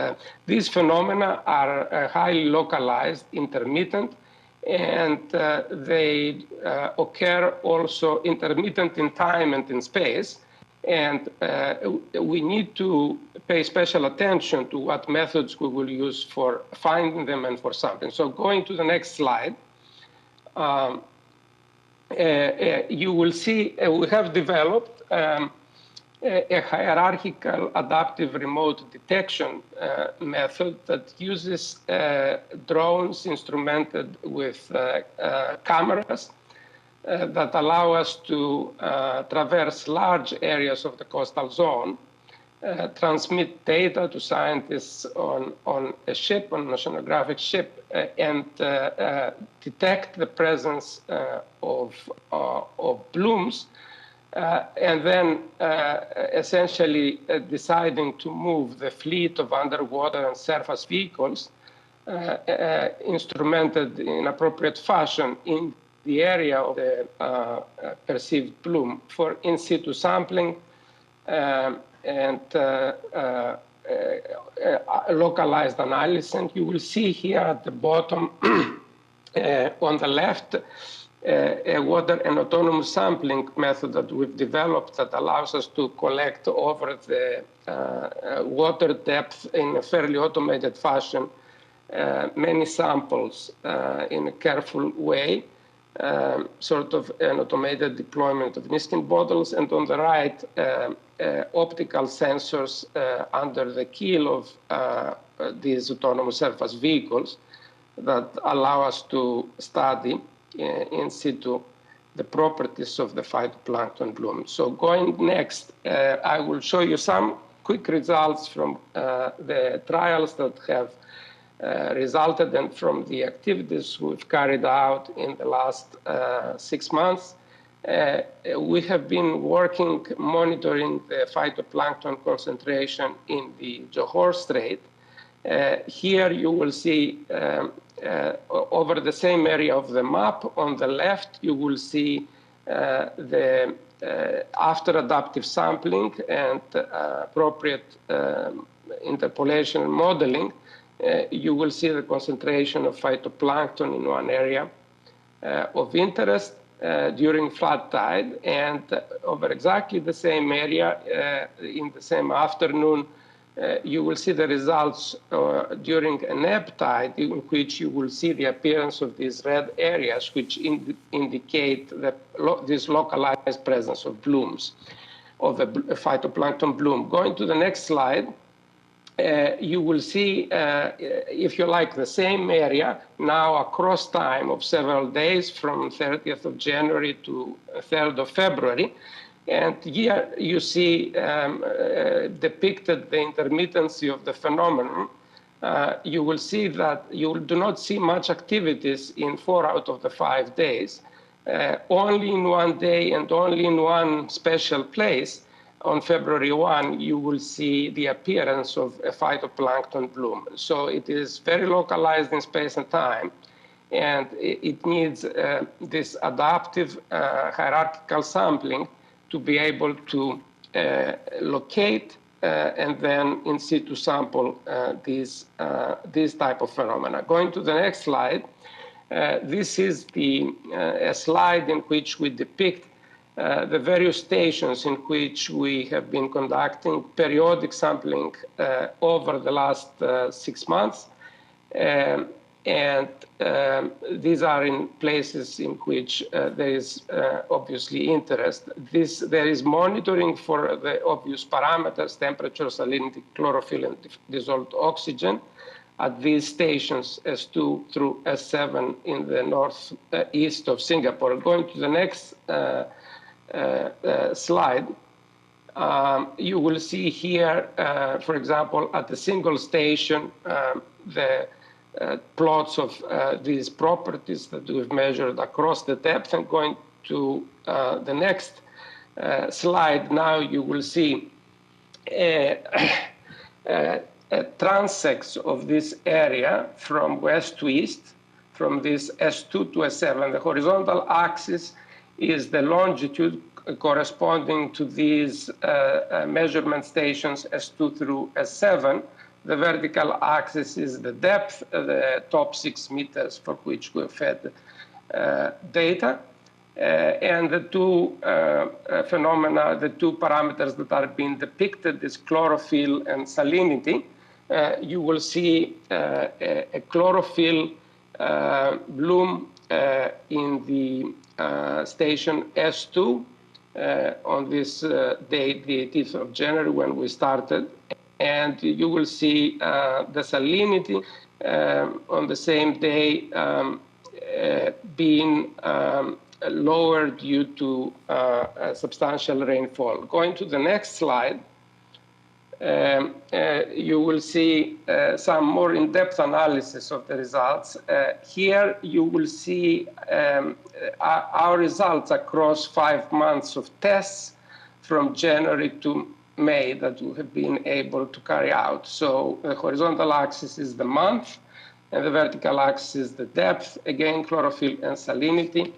these phenomena are highly localized, intermittent, and they occur also intermittent in time and in space. And we need to pay special attention to what methods we will use for finding them and for sampling. So going to the next slide, you will see we have developed a hierarchical adaptive remote detection method that uses drones instrumented with cameras that allow us to traverse large areas of the coastal zone, transmit data to scientists on a ship, on an oceanographic ship, and detect the presence of blooms, and then essentially deciding to move the fleet of underwater and surface vehicles instrumented in appropriate fashion in the area of the perceived bloom for in situ sampling and localized analysis. And you will see here at the bottom on the left an autonomous sampling method that we've developed that allows us to collect over the water depth in a fairly automated fashion many samples in a careful way. Sort of an automated deployment of Niskin bottles, and on the right, optical sensors under the keel of these autonomous surface vehicles that allow us to study in situ the properties of the phytoplankton bloom. So going next, I will show you some quick results from the trials that have resulted and from the activities we've carried out in the last 6 months. We have been working monitoring the phytoplankton concentration in the Johor Strait. Here you will see over the same area of the map on the left, you will see the after adaptive sampling and appropriate interpolation and modeling, you will see the concentration of phytoplankton in one area of interest during flood tide, and over exactly the same area in the same afternoon, you will see the results during an ebb tide, in which you will see the appearance of these red areas, which indicate this localized presence of blooms, of a phytoplankton bloom. Going to the next slide, you will see, if you like, the same area now across time of several days from 30th of January to 3rd of February. And here you see depicted the intermittency of the phenomenon. You will see that you do not see much activities in 4 out of the 5 days. Only in one day and only in one special place, on February 1, you will see the appearance of a phytoplankton bloom. So it is very localized in space and time, and it needs this adaptive hierarchical sampling to be able to locate and then in situ sample these type of phenomena. Going to the next slide, this is a slide in which we depict the various stations in which we have been conducting periodic sampling over the last 6 months. And these are in places in which there is obviously interest. There is monitoring for the obvious parameters, temperature, salinity, chlorophyll, and dissolved oxygen at these stations S2 through S7 in the northeast of Singapore. Going to the next slide, you will see here, for example, at the single station, the plots of these properties that we've measured across the depth. And going to the next slide, now you will see transects of this area from west to east, from this S2 to S7. The horizontal axis is the longitude corresponding to these measurement stations S2 through S7. The vertical axis is the depth, the top 6 meters for which we fed data. And the two phenomena, the two parameters that are being depicted is chlorophyll and salinity. You will see a chlorophyll bloom in the station S2 on this day, the 18th of January, when we started. And you will see the salinity on the same day being lower due to substantial rainfall. Going to the next slide, you will see some more in-depth analysis of the results. Here you will see our results across 5 months of tests from January to May that we have been able to carry out. So the horizontal axis is the month, and the vertical axis is the depth. Again, chlorophyll and salinity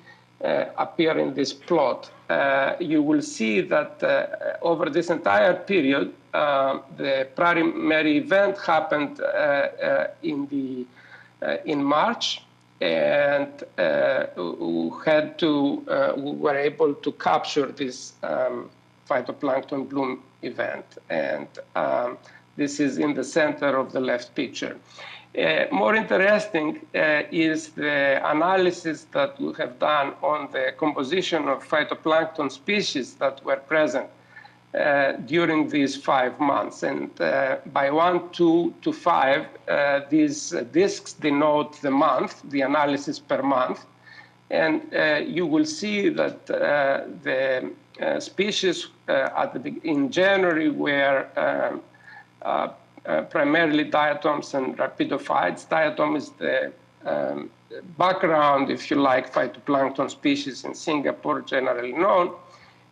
appear in this plot. You will see that over this entire period, the primary event happened in March, and we were able to capture this phytoplankton bloom event, and this is in the center of the left picture. More interesting is the analysis that we have done on the composition of phytoplankton species that were present during these 5 months. And by 1, 2 to 5, these discs denote the month, the analysis per month. And you will see that the species in January were primarily diatoms and rapidophytes. Diatom is the background, if you like, phytoplankton species in Singapore, generally known,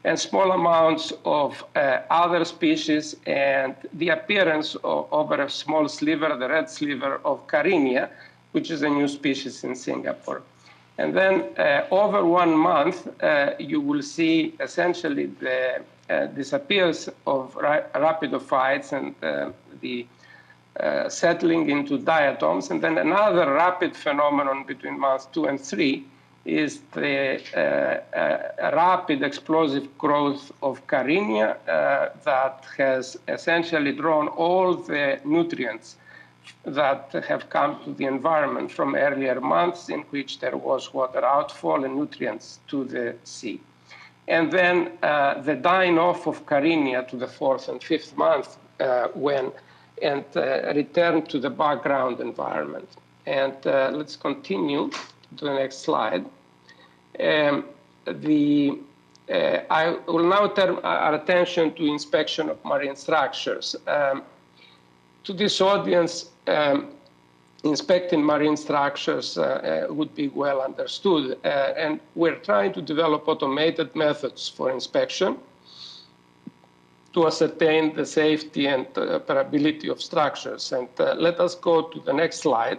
and small amounts of other species, and the appearance over a small sliver, the red sliver of Carinia, which is a new species in Singapore. And then over 1 month, you will see essentially the disappearance of rapidophytes and the settling into diatoms. And then another rapid phenomenon between months 2 and 3 is the rapid explosive growth of Carinia that has essentially drawn all the nutrients that have come to the environment from earlier months in which there was water outfall and nutrients to the sea. And then the dying off of Carinia to the 4th and 5th month return to the background environment. And let's continue to the next slide. I will now turn our attention to inspection of marine structures. To this audience, inspecting marine structures would be well understood. And we're trying to develop automated methods for inspection to ascertain the safety and operability of structures. And let us go to the next slide.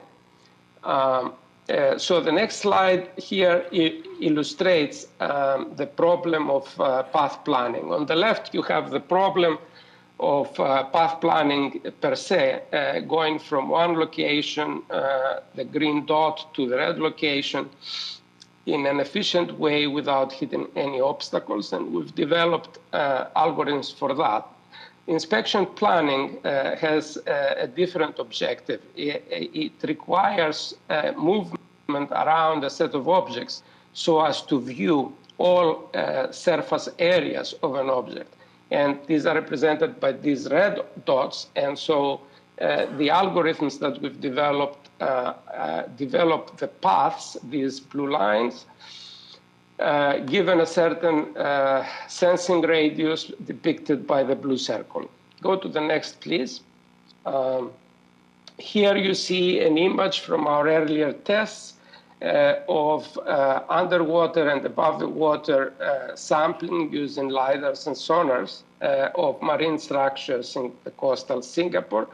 So the next slide here illustrates the problem of path planning. On the left, you have the problem of path planning per se, going from one location, the green dot, to the red location in an efficient way without hitting any obstacles. And we've developed algorithms for that. Inspection planning has a different objective. It requires movement around a set of objects so as to view all surface areas of an object. And these are represented by these red dots. And so the algorithms that we've developed develop the paths, these blue lines, given a certain sensing radius depicted by the blue circle. Go to the next, please. Here you see an image from our earlier tests of underwater and above the water sampling using LiDARs and sonars of marine structures in the coastal Singapore,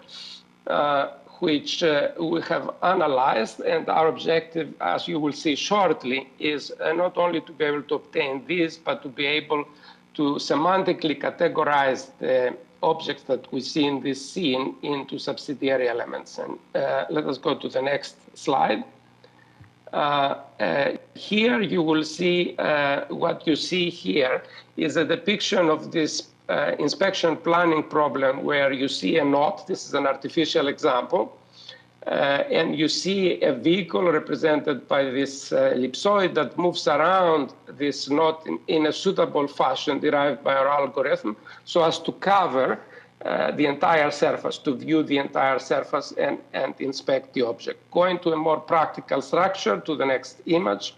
which we have analyzed. And our objective, as you will see shortly, is not only to be able to obtain these, but to be able to semantically categorize the objects that we see in this scene into subsidiary elements. And let us go to the next slide. Here you will see what you see here is a depiction of this inspection planning problem where you see a knot. This is an artificial example. And you see a vehicle represented by this ellipsoid that moves around this knot in a suitable fashion derived by our algorithm so as to cover the entire surface, to view the entire surface and inspect the object. Going to a more practical structure, to the next image,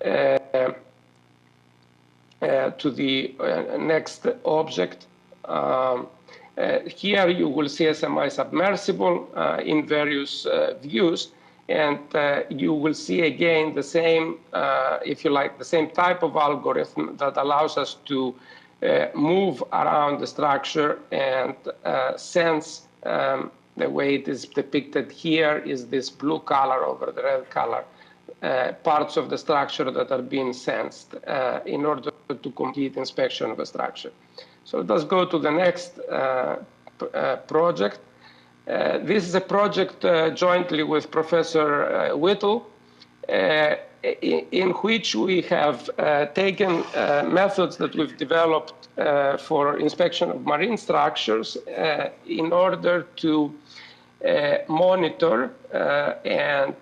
to the next object. Here you will see a semi-submersible in various views, and you will see again the same, if you like, the same type of algorithm that allows us to move around the structure and sense the way it is depicted here is this blue color over the red color, parts of the structure that are being sensed in order to complete inspection of the structure. So let's go to the next project. This is a project jointly with Professor Whittle, in which we have taken methods that we've developed for inspection of marine structures in order to monitor and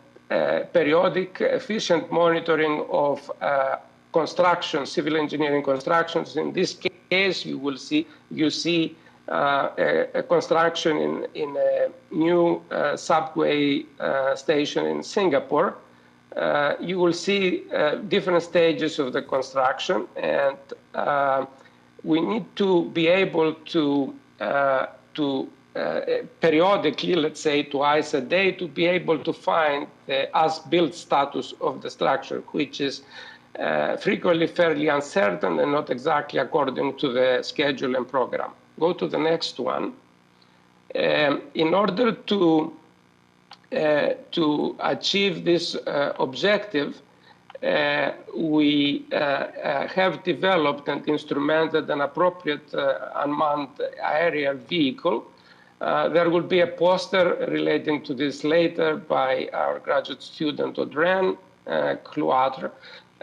periodic efficient monitoring of construction, civil engineering constructions. In this case, you see a construction in a new subway station in Singapore, you will see different stages of the construction, and we need to be able to periodically, let's say twice a day, to be able to find the as-built status of the structure, which is frequently fairly uncertain and not exactly according to the schedule and program. Go to the next one. In order to achieve this objective, we have developed and instrumented an appropriate unmanned aerial vehicle. There will be a poster relating to this later by our graduate student Audrey Cloître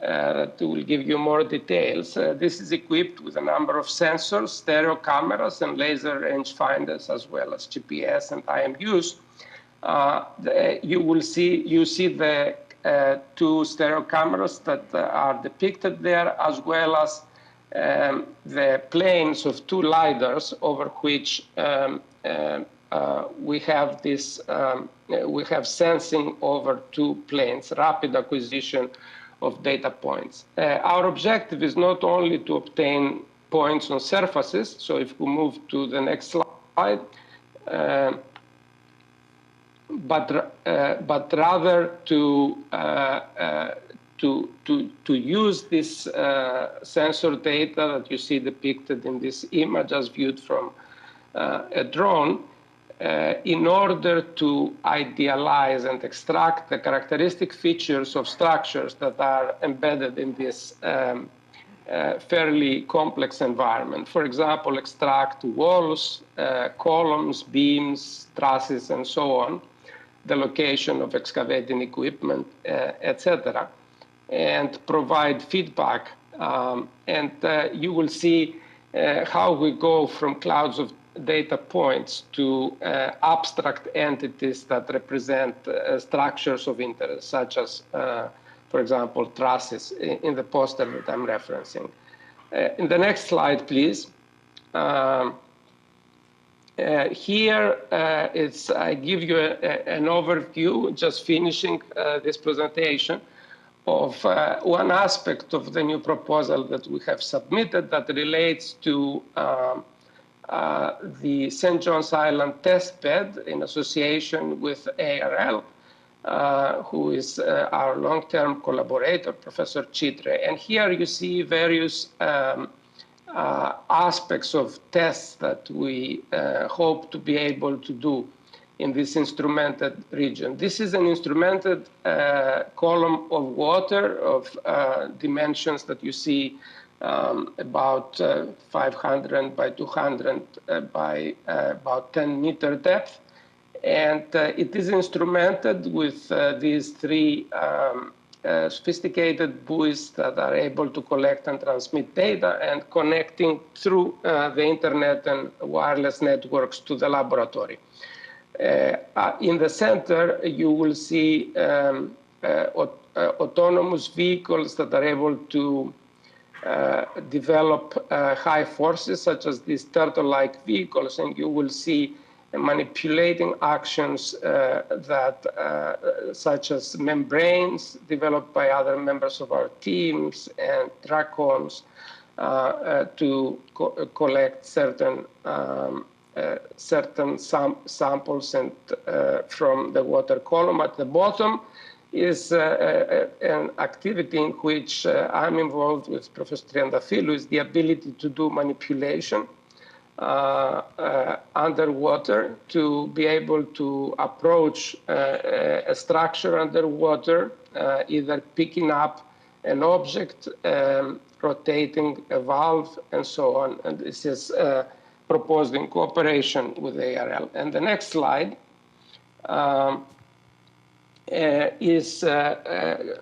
that will give you more details. This is equipped with a number of sensors, stereo cameras, and laser rangefinders, as well as GPS and IMUs. You see the two stereo cameras that are depicted there, as well as the planes of two lidars over which we have this, we have sensing over two planes, rapid acquisition of data points. Our objective is not only to obtain points on surfaces, so if we move to the next slide, but rather to use this sensor data that you see depicted in this image as viewed from a drone in order to idealize and extract the characteristic features of structures that are embedded in this fairly complex environment. For example, extract walls, columns, beams, trusses, and so on, the location of excavating equipment, etc., and provide feedback. You will see how we go from clouds of data points to abstract entities that represent structures of interest, such as, for example, trusses in the poster that I'm referencing. In the next slide, please. Here, I give you an overview, just finishing this presentation, of one aspect of the new proposal that we have submitted that relates to the St. John's Island test bed in association with ARL, who is our long-term collaborator, Professor Chitre. And here you see various aspects of tests that we hope to be able to do in this instrumented region. This is an instrumented column of water of dimensions that you see about 500 by 200 by about 10-meter depth. And it is instrumented with these three sophisticated buoys that are able to collect and transmit data and connecting through the internet and wireless networks to the laboratory. In the center, you will see autonomous vehicles that are able to develop high forces, such as these turtle-like vehicles, and you will see manipulating actions such as membranes developed by other members of our teams and trachons to collect certain samples and from the water column. At the bottom is an activity in which I'm involved with Professor Triantafylou, is the ability to do manipulation underwater, to be able to approach a structure underwater, either picking up an object, rotating a valve, and so on. And this is proposed in cooperation with ARL. And the next slide is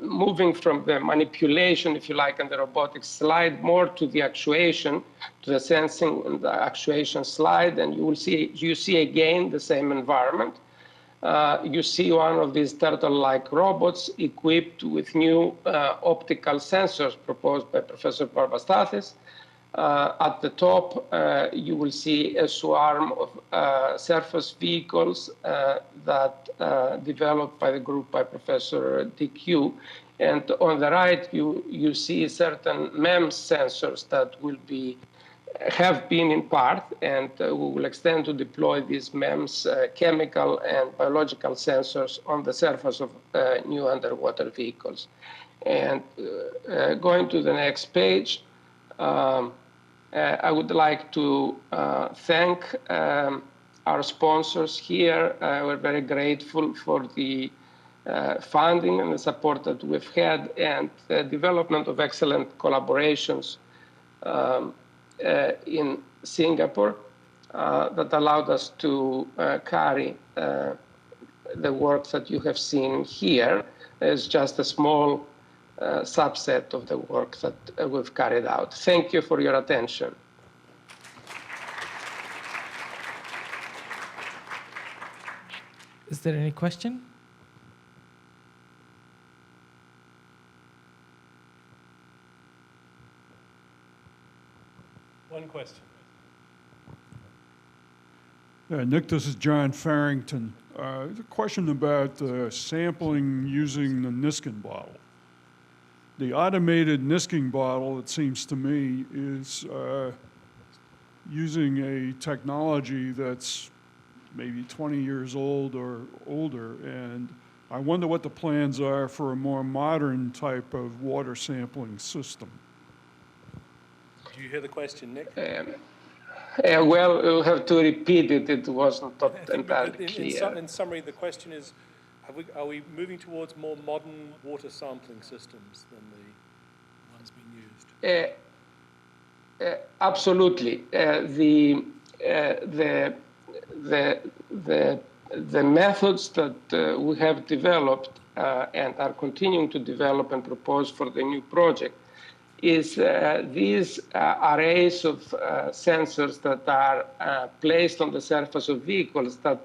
moving from the manipulation, if you like, and the robotics slide more to the actuation, to the sensing and the actuation slide, and you see again the same environment. You see one of these turtle-like robots equipped with new optical sensors proposed by Professor Barbastathis, At the top, you will see a swarm of surface vehicles that developed by the group by Professor DQ. And on the right, you see certain MEMS sensors that have been in part, and we will extend to deploy these MEMS chemical and biological sensors on the surface of new underwater vehicles. And going to the next page, I would like to thank our sponsors here. We're very grateful for the funding and the support that we've had, and the development of excellent collaborations in Singapore that allowed us to carry the work that you have seen here as just a small subset of the work that we've carried out. Thank you for your attention. Is there any question? One question. Nick, this is John Farrington. A question about sampling using the Niskin bottle. The automated Niskin bottle, it seems to me, is using a technology that's maybe 20 years old or older, and I wonder what the plans are for a more modern type of water sampling system. Do you hear the question, Nick? Well, we'll have to repeat it. It wasn't entirely In clear. summary, the question is, are we moving towards more modern water sampling systems than the ones being used? Absolutely. The methods that we have developed and are continuing to develop and propose for the new project is these arrays of sensors that are placed on the surface of vehicles that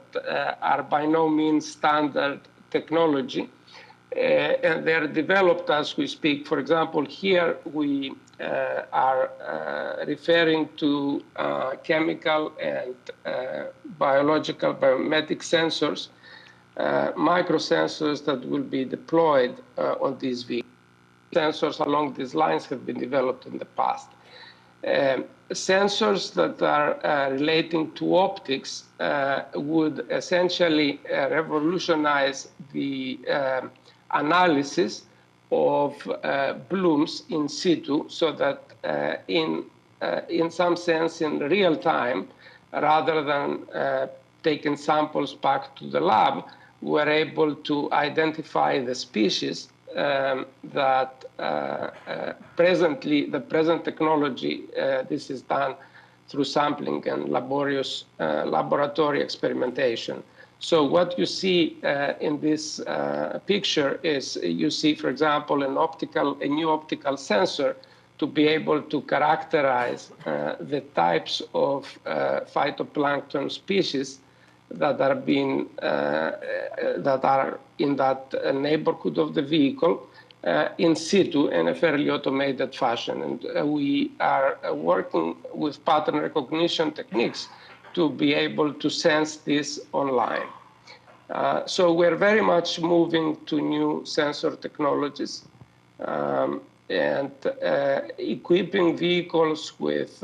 are by no means standard technology. And they're developed as we speak. For example, here we are referring to chemical and biological biometric sensors, microsensors that will be deployed on these vehicles. Sensors along these lines have been developed in the past. Sensors that are relating to optics would essentially revolutionize the analysis of blooms in situ, so that in some sense in real time, rather than taking samples back to the lab, we're able to identify the species that presently, the present technology, this is done through sampling and laborious laboratory experimentation. So what you see in this picture is you see, for example, a new optical sensor to be able to characterize the types of phytoplankton species that are in that neighborhood of the vehicle in situ in a fairly automated fashion. And we are working with pattern recognition techniques to be able to sense this online. So we're very much moving to new sensor technologies and equipping vehicles with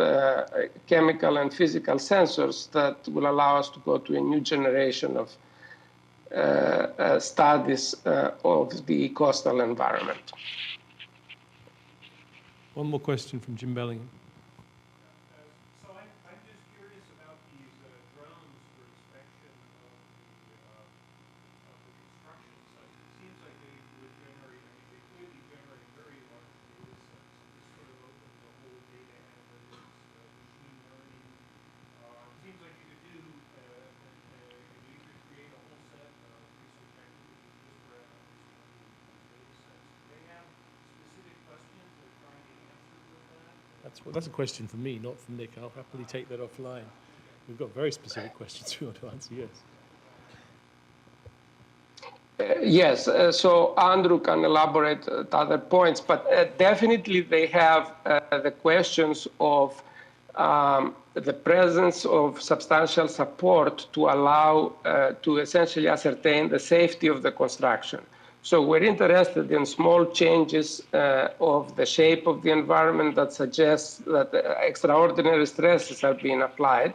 chemical and physical sensors that will allow us to go to a new generation of studies of the coastal environment. One more question from Jim Bellingham. So I'm just curious about these drones for inspection of the construction sites. It seems like they would generate, I mean, they could be generating very large data sets. This sort of opens the whole data analytics, machine learning. It seems like you could do, you could create a whole set of research activities just around understanding these data sets. Do they have specific questions they're trying to answer with that? That's a question for me, not for Nick. I'll happily take that offline. We've got very specific questions we want to answer, yes. Yes, so Andrew can elaborate at other points, but definitely they have the questions of the presence of substantial support to allow to essentially ascertain the safety of the construction. So we're interested in small changes of the shape of the environment that suggests that extraordinary stresses are being applied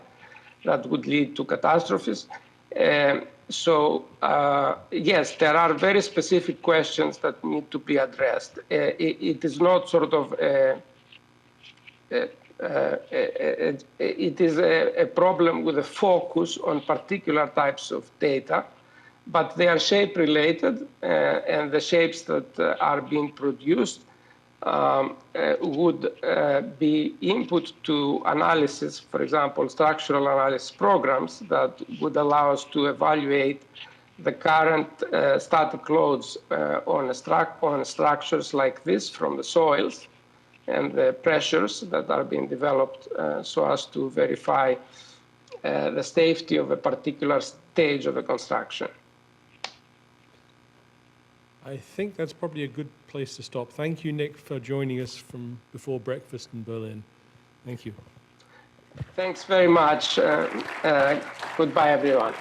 that would lead to catastrophes. Yes, there are very specific questions that need to be addressed. It is not sort of it is a problem with a focus on particular types of data, but they are shape related, and the shapes that are being produced would be input to analysis, for example, structural analysis programs that would allow us to evaluate the current static loads on structures like this from the soils and the pressures that are being developed so as to verify the safety of a particular stage of a construction. I think that's probably a good place to stop. Thank you, Nick, for joining us from before breakfast in Berlin. Thank you. Thanks very much. Goodbye, everyone.